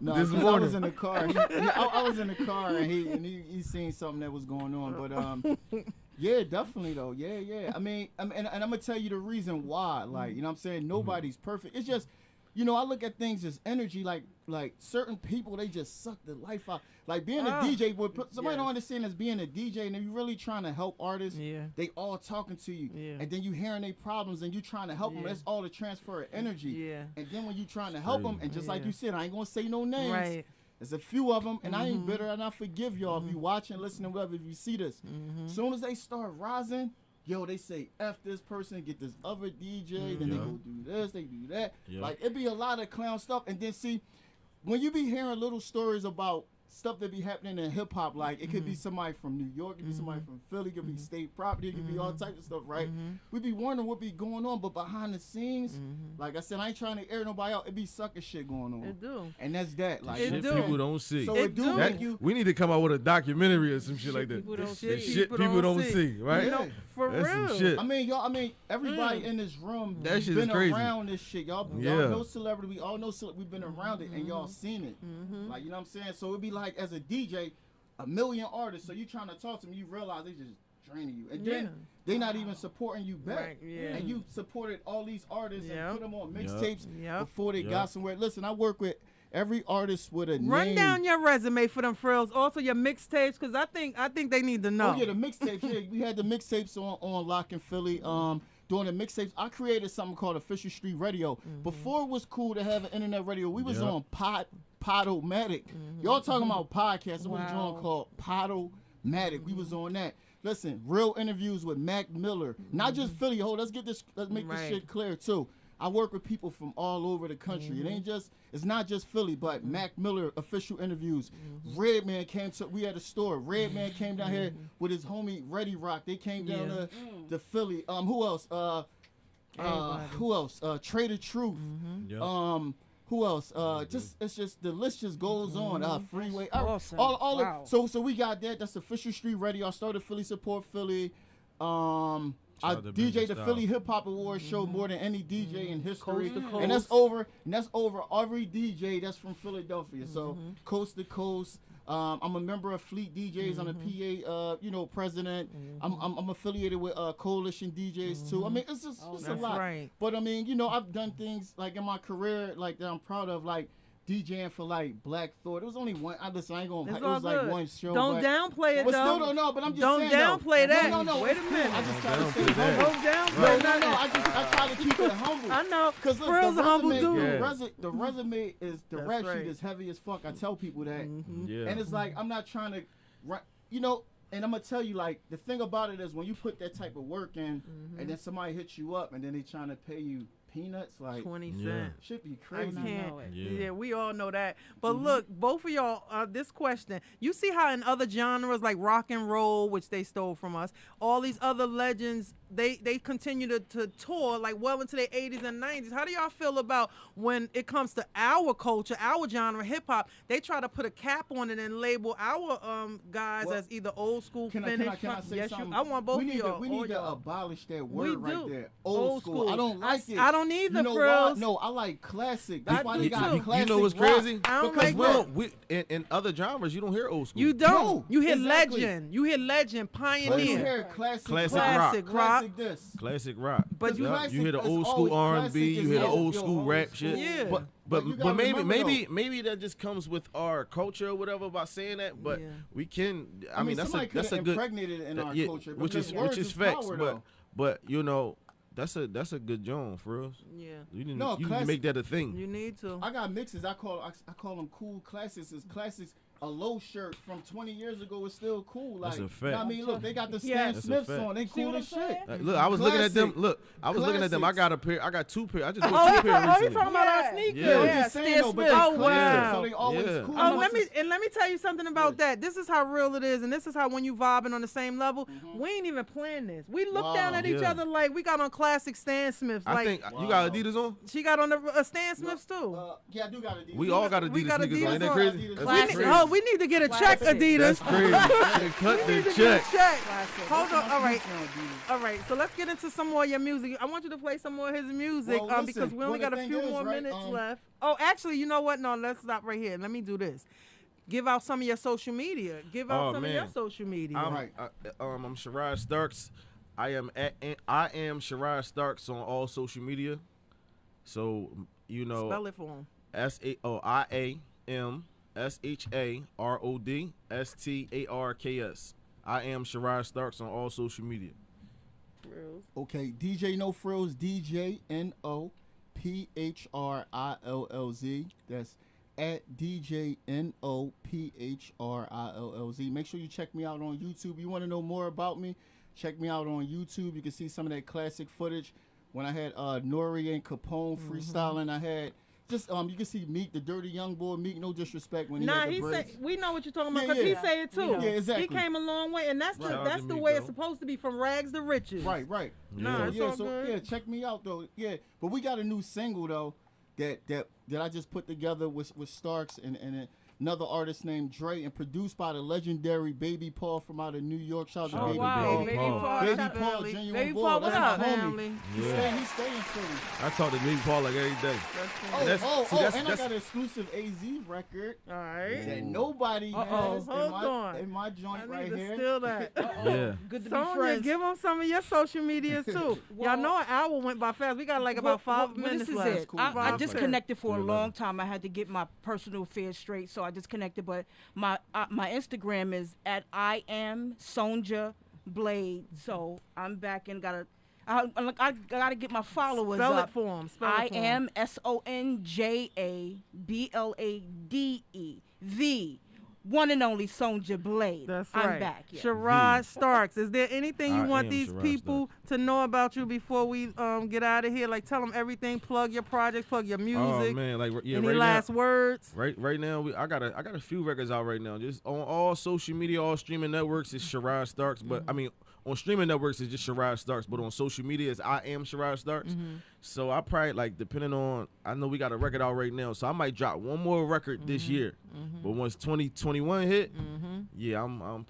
[SPEAKER 12] No, this morning. I was in the car. I was in the car and he seen something that was going on, but yeah, definitely though. Yeah. I mean, and I'm gonna tell you the reason why. Like, you know what I'm saying? Nobody's perfect. It's just, I look at things as energy. Like certain people, they just suck the life out. Like being a DJ, somebody don't understand as being a DJ, and if you're really trying to help artists, they all talking to you, and then you hearing their problems, and you trying to help them. That's all the transfer of energy. And then when you trying to help them, and just like you said, I ain't gonna say no names.
[SPEAKER 17] Right.
[SPEAKER 12] There's a few of them, and I ain't bitter, and I forgive y'all if you watching, listening, whatever, if you see this. As soon as they start rising, they say F this person, get this other DJ, then they go do this, they do that. Like, it be a lot of clown stuff, and then see, when you be hearing little stories about stuff that be happening in hip hop, like it could be somebody from New York, it could be somebody from Philly, it could be state property, it could be all types of stuff, right? We be wondering what be going on, but behind the scenes, like I said, I ain't trying to air nobody out. It be sucker shit going on.
[SPEAKER 17] It do.
[SPEAKER 12] And that's that. Like,
[SPEAKER 20] shit people don't see.
[SPEAKER 12] So it do make you.
[SPEAKER 20] We need to come out with a documentary or some shit like that. Shit people don't see, right?
[SPEAKER 17] For
[SPEAKER 20] that's
[SPEAKER 17] real.
[SPEAKER 20] Some shit.
[SPEAKER 12] I mean, everybody in this room
[SPEAKER 20] that
[SPEAKER 12] been
[SPEAKER 20] crazy.
[SPEAKER 12] Around this shit. Y'all know celebrity. We all know we've been around it, and y'all seen it. Like, you know what I'm saying? So it'd be like, as a DJ, a million artists. So you trying to talk to them, you realize they just draining you, and then they not even supporting you back. And you supported all these artists and put them on mixtapes before they got somewhere. Listen, I work with every artist with a name.
[SPEAKER 17] Run down your resume for them, Phrillz. Also your mixtapes, because I think they need to know.
[SPEAKER 12] Oh yeah, the mixtapes. We had the mixtapes on Lock in Philly. Doing the mixtapes, I created something called Official Street Radio. Before it was cool to have an internet radio, we was on Podomatic. Y'all talking about podcasts? There was a joint called Podomatic. We was on that. Listen, real interviews with Mac Miller, not just Philly. Let's make this shit clear too. I work with people from all over the country. It's not just Philly, but Mac Miller official interviews. Redman came to, we had a store. Redman came down here with his homie Ready Rock. They came down to Philly. Who else? Trader Truth. Who else? It's just the list just goes on. Freeway.
[SPEAKER 18] Awesome.
[SPEAKER 12] Wow. So we got that. That's official street radio. I started Philly Support Philly. I DJ the Philly Hip Hop Awards show more than any DJ in history,
[SPEAKER 17] Coast to coast.
[SPEAKER 12] and that's over every DJ that's from Philadelphia. So coast to coast. I'm a member of Fleet DJs. I'm a PA, president. I'm affiliated with Coalition DJs too. I mean, it's a lot.
[SPEAKER 17] Right.
[SPEAKER 12] But I mean, I've done things like in my career like that I'm proud of, like DJing for like Black Thought. It was only one. I ain't gonna.
[SPEAKER 17] It's
[SPEAKER 12] It
[SPEAKER 17] all
[SPEAKER 12] was
[SPEAKER 17] good.
[SPEAKER 12] like one show.
[SPEAKER 17] Don't downplay it,
[SPEAKER 12] but
[SPEAKER 17] though.
[SPEAKER 12] still don't know. But I'm just
[SPEAKER 17] Don't
[SPEAKER 12] saying.
[SPEAKER 17] downplay that.
[SPEAKER 12] No.
[SPEAKER 17] Wait a minute.
[SPEAKER 12] I just try to stay
[SPEAKER 17] Don't
[SPEAKER 12] humble.
[SPEAKER 17] downplay that.
[SPEAKER 12] No. I try to keep it humble.
[SPEAKER 17] I know.
[SPEAKER 12] Because
[SPEAKER 17] Phrillz a humble dude.
[SPEAKER 12] The resume is the
[SPEAKER 17] That's
[SPEAKER 12] rap
[SPEAKER 17] right.
[SPEAKER 12] sheet is heavy as fuck. I tell people that,
[SPEAKER 20] Yeah.
[SPEAKER 12] and it's like I'm not trying to, And I'm gonna tell you, like, the thing about it is when you put that type of work in, and then somebody hits you up, and then they trying to pay you peanuts, like
[SPEAKER 17] 20 cents.
[SPEAKER 12] Should be crazy.
[SPEAKER 17] Yeah, we all know that. But look, both of y'all, this question, you see how in other genres like rock and roll, which they stole from us, all these other legends, they continue to tour like well into their 80s and 90s. How do y'all feel about when it comes to our culture, our genre, hip hop? They try to put a cap on it and label our guys as either old school,
[SPEAKER 12] Can
[SPEAKER 17] finished.
[SPEAKER 12] I say something?
[SPEAKER 17] I want both of y'all.
[SPEAKER 12] We need to abolish that
[SPEAKER 17] We
[SPEAKER 12] word right
[SPEAKER 17] do.
[SPEAKER 12] there. Old school. I don't like it.
[SPEAKER 17] I don't either,
[SPEAKER 12] You know
[SPEAKER 17] Phrillz.
[SPEAKER 12] why? No, I like classic. That's why they got
[SPEAKER 20] You
[SPEAKER 12] classic
[SPEAKER 20] know what's
[SPEAKER 12] rock.
[SPEAKER 20] crazy?
[SPEAKER 17] I don't
[SPEAKER 20] Because
[SPEAKER 17] like that.
[SPEAKER 20] in other genres, you don't hear old school.
[SPEAKER 17] You don't.
[SPEAKER 12] No,
[SPEAKER 17] you hear
[SPEAKER 12] exactly.
[SPEAKER 17] legend. You hear legend, pioneer.
[SPEAKER 12] You hear classic
[SPEAKER 20] rock.
[SPEAKER 12] Classic this.
[SPEAKER 20] Classic rock.
[SPEAKER 17] But
[SPEAKER 20] you
[SPEAKER 12] classic
[SPEAKER 20] hear the
[SPEAKER 12] is
[SPEAKER 20] old
[SPEAKER 12] always
[SPEAKER 20] school R&B,
[SPEAKER 12] classic
[SPEAKER 20] you
[SPEAKER 12] is
[SPEAKER 20] hear the
[SPEAKER 12] old-
[SPEAKER 20] old
[SPEAKER 12] yo,
[SPEAKER 20] school
[SPEAKER 12] old
[SPEAKER 20] rap
[SPEAKER 12] school.
[SPEAKER 20] shit.
[SPEAKER 17] Yeah.
[SPEAKER 12] But you
[SPEAKER 20] But
[SPEAKER 12] gotta
[SPEAKER 20] maybe
[SPEAKER 12] remember,
[SPEAKER 20] maybe that just comes with our culture or whatever about saying that. But we can. I mean that's
[SPEAKER 12] somebody
[SPEAKER 20] a
[SPEAKER 12] coulda
[SPEAKER 20] good
[SPEAKER 12] impregnated it in our culture,
[SPEAKER 20] which
[SPEAKER 12] because
[SPEAKER 20] is
[SPEAKER 12] words
[SPEAKER 20] facts.
[SPEAKER 12] power,
[SPEAKER 20] But that's a good joint for us.
[SPEAKER 17] Yeah.
[SPEAKER 20] You need
[SPEAKER 12] No,
[SPEAKER 20] to
[SPEAKER 12] classic-
[SPEAKER 20] make that a thing.
[SPEAKER 17] You need to.
[SPEAKER 12] I got mixes. I call them cool classics. It's classics. A low shirt from 20 years ago is still cool. Like,
[SPEAKER 20] That's a fact.
[SPEAKER 12] you know what I mean, look, they got the Stan
[SPEAKER 17] Yes.
[SPEAKER 20] That's a
[SPEAKER 12] Smiths
[SPEAKER 20] fact.
[SPEAKER 12] on. They cool as shit.
[SPEAKER 20] Look, I was looking at them.
[SPEAKER 12] Classic.
[SPEAKER 20] Look, I was looking at them. I got a pair. I got two pair. I just
[SPEAKER 17] Oh,
[SPEAKER 20] bought two pair
[SPEAKER 17] you
[SPEAKER 20] recently.
[SPEAKER 17] talking about our sneakers?
[SPEAKER 20] Yeah. I'm
[SPEAKER 12] just saying,
[SPEAKER 17] Stan
[SPEAKER 12] though, but
[SPEAKER 17] Smith.
[SPEAKER 12] they
[SPEAKER 17] Oh,
[SPEAKER 12] classic,
[SPEAKER 17] wow.
[SPEAKER 12] so they always
[SPEAKER 20] Yeah.
[SPEAKER 12] cool.
[SPEAKER 17] Oh, let me tell you something about that. This is how real it is, and this is how when you vibing on the same level, we ain't even playing this. We look down at each
[SPEAKER 20] Yeah.
[SPEAKER 17] other like we got on classic Stan Smiths.
[SPEAKER 20] I
[SPEAKER 17] Like
[SPEAKER 20] think you got Adidas on.
[SPEAKER 17] she got on the Stan Smiths too.
[SPEAKER 12] Yeah, I do got Adidas.
[SPEAKER 20] We all got
[SPEAKER 17] We
[SPEAKER 20] Adidas
[SPEAKER 17] got
[SPEAKER 20] sneakers on. Ain't that
[SPEAKER 17] Adidas
[SPEAKER 20] crazy?
[SPEAKER 12] on.
[SPEAKER 20] That's
[SPEAKER 17] We
[SPEAKER 20] crazy.
[SPEAKER 17] need, we need to get a check, Adidas.
[SPEAKER 20] That's crazy. Cut the check.
[SPEAKER 17] Hold on. All right. So let's get into some more of your music. I want you to play some more of his music
[SPEAKER 12] Well, listen,
[SPEAKER 17] because we only
[SPEAKER 12] well,
[SPEAKER 17] got
[SPEAKER 12] the
[SPEAKER 17] a
[SPEAKER 12] thing
[SPEAKER 17] few
[SPEAKER 12] is,
[SPEAKER 17] more
[SPEAKER 12] right,
[SPEAKER 17] minutes left. Oh, actually, you know what? No, let's stop right here. Let me do this. Give out some of your social media. Give out some of your social media.
[SPEAKER 20] I'm Sharod Starks. I am Sharod Starks on all social media. So
[SPEAKER 17] Spell it for him.
[SPEAKER 20] SharodStarks. I am Sharod Starks on all social media.
[SPEAKER 12] Okay, DJ No Frills, DJNOPHRILLZ. That's at DJNOPHRILLZ. Make sure you check me out on YouTube. You want to know more about me? Check me out on YouTube. You can see some of that classic footage when I had Nori and Capone freestyling. I had just you can see Meek, the dirty young boy. Meek, no disrespect when he had the braids.
[SPEAKER 17] We know what you're talking about because he say it too.
[SPEAKER 12] Yeah, exactly.
[SPEAKER 17] He came a long way, and that's
[SPEAKER 12] Right.
[SPEAKER 17] the way it's supposed to be, from rags to riches.
[SPEAKER 12] Right.
[SPEAKER 17] Nah, it's all
[SPEAKER 12] so
[SPEAKER 17] good.
[SPEAKER 12] yeah, check me out though. Yeah, but we got a new single though that I just put together with Starks and another artist named Dre, and produced by the legendary Baby Paul from out of New York. Shout out to Baby Paul.
[SPEAKER 17] Baby Paul,
[SPEAKER 12] genuine
[SPEAKER 17] Baby
[SPEAKER 12] boy.
[SPEAKER 17] Paul,
[SPEAKER 12] That's
[SPEAKER 17] what up,
[SPEAKER 12] my homie.
[SPEAKER 17] family?
[SPEAKER 12] He's staying Philly.
[SPEAKER 20] I talk to Baby Paul like every day.
[SPEAKER 12] And I got an exclusive AZ record.
[SPEAKER 17] All right.
[SPEAKER 12] That nobody has in my joint right here.
[SPEAKER 17] Steal that.
[SPEAKER 20] Yeah.
[SPEAKER 17] Good to be friends. Give them some of your social medias too. Y'all know an hour went by fast. We got like about 5 minutes
[SPEAKER 18] this is
[SPEAKER 17] left.
[SPEAKER 18] it. I disconnected for a long time. I had to get my personal affairs straight, so I disconnected. But my Instagram is at I am Sonja Blade. So I'm back and I gotta get my followers
[SPEAKER 17] Spell
[SPEAKER 18] up.
[SPEAKER 17] it for him.
[SPEAKER 18] I am SONJABLADE. The one and only Sonja Blade.
[SPEAKER 17] That's right.
[SPEAKER 18] I'm back. Yeah.
[SPEAKER 17] Sharod Starks. Is there anything you want these
[SPEAKER 20] Sharod
[SPEAKER 17] people to know about you before we get out of here? Like, tell them everything. Plug your projects. Plug your music.
[SPEAKER 20] Oh man, like yeah,
[SPEAKER 17] any
[SPEAKER 20] right
[SPEAKER 17] last
[SPEAKER 20] now,
[SPEAKER 17] words?
[SPEAKER 20] Right now, I got a few records out right now. Just on all social media, all streaming networks, it's Sharod Starks. But I mean, on streaming networks, it's just Sharod Starks. But on social media, it's I am Sharod Starks. So I probably, like, depending on, I know we got a record out right now, so I might drop one more record this year. But once 2021 hit, yeah, I'm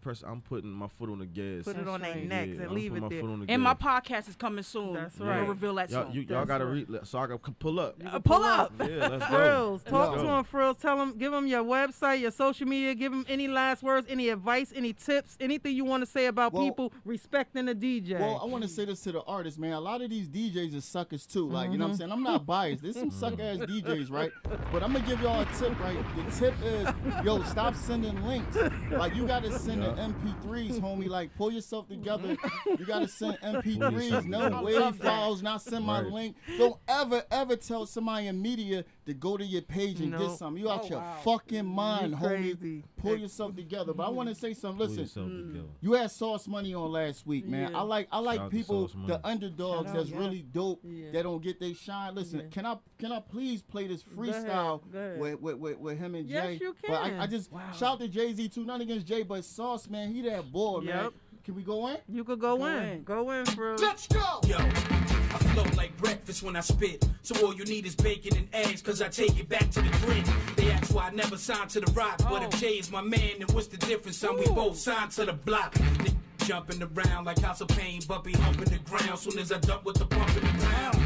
[SPEAKER 20] putting my foot on the gas.
[SPEAKER 17] Put it on their necks and leave it there.
[SPEAKER 18] And my podcast is coming soon.
[SPEAKER 17] That's
[SPEAKER 18] right.
[SPEAKER 17] right.
[SPEAKER 18] We'll reveal that soon.
[SPEAKER 20] Y'all gotta read so I can pull up.
[SPEAKER 18] Pull up.
[SPEAKER 20] Yeah, let's go.
[SPEAKER 17] Phrillz, talk to him, Phrillz. Tell him, give him your website, your social media. Give him any last words, any advice, any tips, anything you want to say about people respecting the DJ.
[SPEAKER 12] Well, I want to say this to the artists, man. A lot of these DJs are suckers too. Like, you know what I'm saying? I'm not biased. There's some sucker-ass DJs, right? But I'm going to give y'all a tip, right? The tip is, yo, stop sending links. Like, you got to send the MP3s, homie. Like, pull yourself together. You got to send MP3s. No WAV files, not send my link. Don't ever tell somebody in media to go to your page and get something. You out your fucking mind, homie. Pull yourself together. But I want to say something. Listen, you had Sauce Money on last week, man. I like people, the underdogs that's really dope that don't get their shine. Listen, can I please play this freestyle with him and Jay?
[SPEAKER 17] Yes, you can.
[SPEAKER 12] But I just shout to Jay-Z too. Nothing against Jay, but Sauce, man, he that boy, man. Can we go in?
[SPEAKER 17] You could go in. Go in, Phrillz.
[SPEAKER 13] Let's go.
[SPEAKER 7] Yo, I flow like breakfast when I spit. So all you need is bacon and eggs, cause I take it back to the grid. They ask why I never signed to the rock. But if Jay is my man, then what's the difference, son? We both signed to the block. They jumping around like House of Pain, but be humping the ground soon as I dump with the pump in the ground.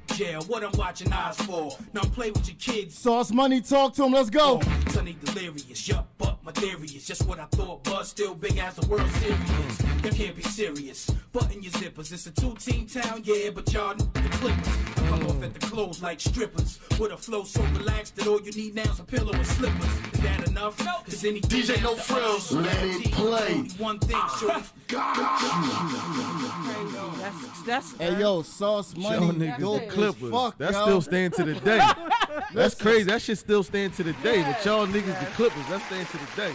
[SPEAKER 7] Jail, what I'm watching eyes for. Now play with your kids.
[SPEAKER 12] Sauce Money, talk to him. Let's go.
[SPEAKER 7] Sunny delirious, yup, but my theory is just what I thought, but still big as the World Series. You can't be serious. Button your zippers. It's a two-team town, yeah, but y'all the Clippers. I come off at the close like strippers with a flow so relaxed that all you need now is a pillow and slippers. Is that enough? Cause any
[SPEAKER 16] DJ No Frills, let it play.
[SPEAKER 7] One thing, shorty.
[SPEAKER 12] Hey, yo, Sauce Money, go
[SPEAKER 20] Clippers.
[SPEAKER 12] Fuck,
[SPEAKER 20] that's
[SPEAKER 12] yo.
[SPEAKER 20] still staying to the day. That's crazy. That shit still staying to the day. But y'all niggas, the Clippers, that's staying to the day.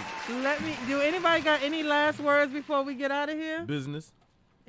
[SPEAKER 17] Do anybody got any last words before we get out of here?
[SPEAKER 20] Business.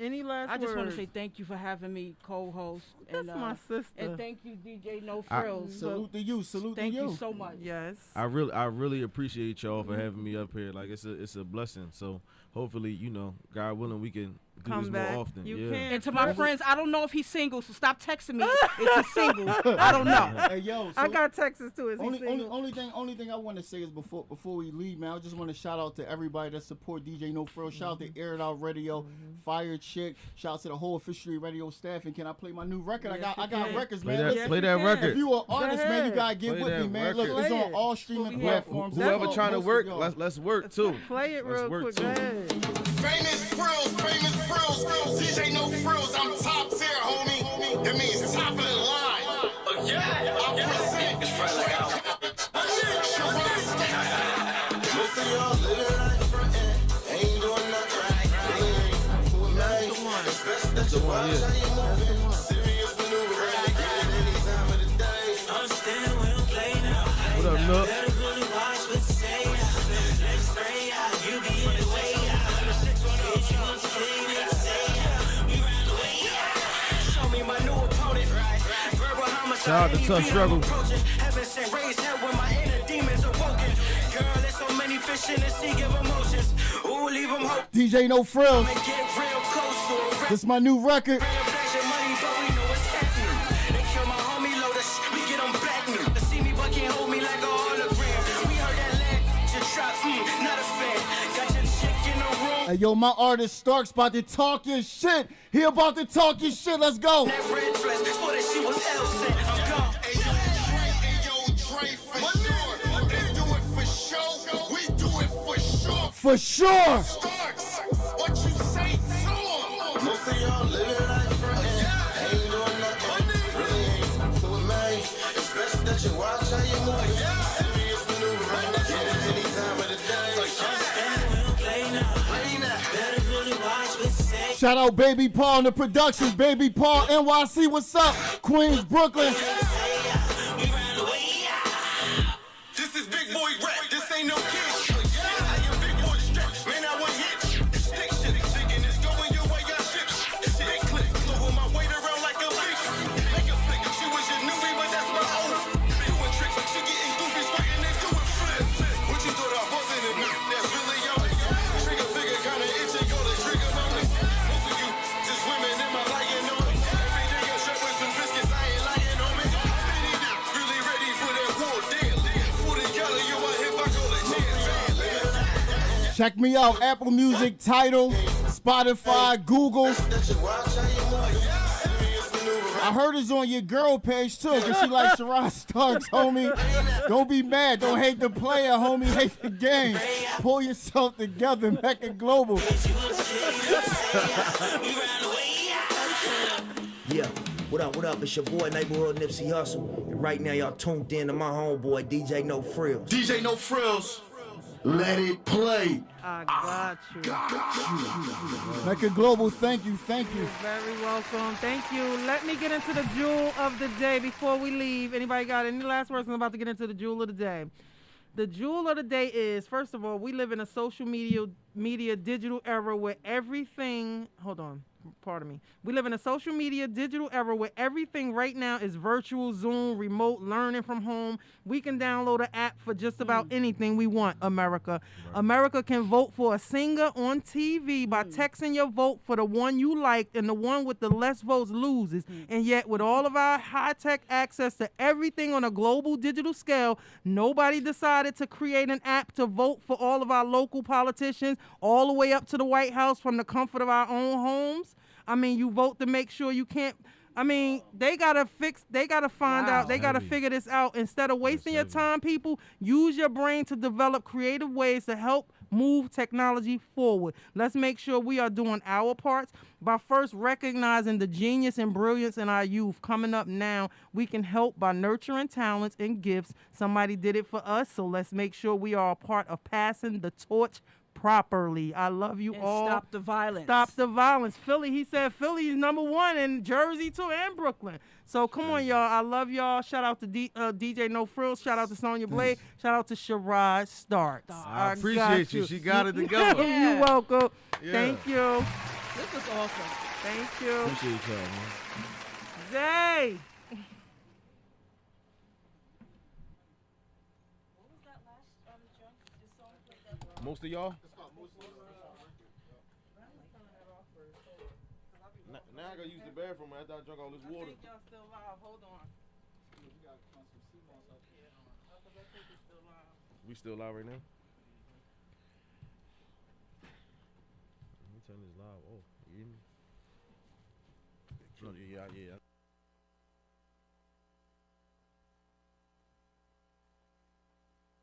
[SPEAKER 17] Any last words?
[SPEAKER 18] I just want to say thank you for having me co-host.
[SPEAKER 17] That's my sister.
[SPEAKER 18] And thank you, DJ No Frills.
[SPEAKER 12] Salute to you.
[SPEAKER 18] Thank you so much.
[SPEAKER 17] Yes.
[SPEAKER 20] I really appreciate y'all for having me up here. Like, it's a blessing. So hopefully, you know, God willing, we can do
[SPEAKER 17] Come
[SPEAKER 20] this
[SPEAKER 17] back.
[SPEAKER 20] more often.
[SPEAKER 17] You
[SPEAKER 20] yeah.
[SPEAKER 17] can.
[SPEAKER 18] And to my friends, I don't know if he's single, so stop texting me. If he's single, I don't know.
[SPEAKER 12] Hey, yo,
[SPEAKER 17] I got Texas too. Is he single?
[SPEAKER 12] Only thing I want to say is before we leave, man, I just want to shout out to everybody that support DJ No Frills. Shout out to Air It Out Radio, Fire Chick. Shout out to the whole Officially Radio staff. And can I play my new record?
[SPEAKER 17] Yes,
[SPEAKER 12] I got records,
[SPEAKER 20] Play
[SPEAKER 12] man.
[SPEAKER 20] that,
[SPEAKER 12] Listen,
[SPEAKER 20] play that record.
[SPEAKER 12] if you an artist, man, you gotta get
[SPEAKER 20] Play
[SPEAKER 12] with me,
[SPEAKER 20] that
[SPEAKER 12] man.
[SPEAKER 20] record.
[SPEAKER 12] Look, it's on all streaming platforms.
[SPEAKER 20] Whoever
[SPEAKER 12] That's
[SPEAKER 20] trying to
[SPEAKER 12] most
[SPEAKER 20] work,
[SPEAKER 12] of y'all.
[SPEAKER 20] let's work too.
[SPEAKER 17] Play it real quick.
[SPEAKER 20] Too.
[SPEAKER 17] Go ahead.
[SPEAKER 13] Famous Frills, DJ No Frills, I'm top tier, homie. That means top of the line. I present. Most of y'all living like frontin', ain't doing nothing right. Really ain't fucking with me. It's best that you watch how you moving. Serious maneuver, ready to get it any time of the day. Understand we don't play now.
[SPEAKER 20] What up, Nook?
[SPEAKER 13] Better really watch what you say. Next spray out, you be in the way out.
[SPEAKER 20] Shout out to Tough Struggle.
[SPEAKER 7] Heaven sent raised hell when my inner demons awoken. Girl, there's so many fish in the sea, give emotions. Ooh, leave them hope.
[SPEAKER 12] DJ No Frills.
[SPEAKER 7] Get real close to
[SPEAKER 12] This is my new record. Hey, yo, my artist Starks about to talk your shit. He about to talk your shit. Let's go. For sure.
[SPEAKER 13] Starks, what you say to him? Most of y'all living like frontin', ain't doing nothing, really ain't fucking with me. It's best that you watch how you move. Serious maneuver, right now, get it any time of the day.
[SPEAKER 12] Shout out Baby Paul in the productions. Baby Paul, NYC, what's up? Queens, Brooklyn.
[SPEAKER 13] This is big boy rap, this ain't no kid.
[SPEAKER 12] Check me out, Apple Music, Tidal, Spotify, Google. I heard it's on your girl page too, cause she like Sharod Starks, homie. Don't be mad, don't hate the player, homie, hate the game. Pull yourself together, Meccagloal.
[SPEAKER 6] Yeah, what up, it's your boy, Neighborhood Nipsey Hussle. And right now, y'all tuned in to my homeboy, DJ No Frills.
[SPEAKER 16] DJ No Frills, let it play.
[SPEAKER 17] I got you.
[SPEAKER 12] Meccagloal, thank you.
[SPEAKER 17] You're very welcome. Thank you. Let me get into the jewel of the day before we leave. Anybody got any last words? I'm about to get into the jewel of the day. The jewel of the day is, first of all, we live in a social media digital era where everything, pardon me. We live in a social media digital era where everything right now is virtual, Zoom, remote, learning from home. We can download an app for just about anything we want, America. Right. America can vote for a singer on TV by texting your vote for the one you like, and the one with the less votes loses. And yet, with all of our high-tech access to everything on a global digital scale, nobody decided to create an app to vote for all of our local politicians all the way up to the White House from the comfort of our own homes. I mean, you vote to make sure you can't. I mean, they gotta find out, they gotta figure this out. Instead of wasting your time, people, use your brain to develop creative ways to help move technology forward. Let's make sure we are doing our parts by first recognizing the genius and brilliance in our youth. Coming up now, we can help by nurturing talents and gifts. Somebody did it for us, so let's make sure we are a part of passing the torch properly. I love you all.
[SPEAKER 18] Stop the violence.
[SPEAKER 17] Stop the violence. Philly, he said Philly is #1 in Jersey too and Brooklyn. So come on, y'all. I love y'all. Shout out to DJ No Frills. Shout out to Sonja Blade. Shout out to Sharod Starks.
[SPEAKER 20] I appreciate you. She got it together.
[SPEAKER 17] You're welcome.
[SPEAKER 20] Yeah.
[SPEAKER 17] Thank you.
[SPEAKER 18] This was awesome.
[SPEAKER 17] Thank you.
[SPEAKER 20] Appreciate y'all, man.
[SPEAKER 17] Zay.
[SPEAKER 20] Most of y'all? Now I gotta use the bathroom after I drunk all this water.
[SPEAKER 17] I think y'all still live. Hold on.
[SPEAKER 20] We still live right now? Let me turn this live. Oh, you hear me? No, yeah.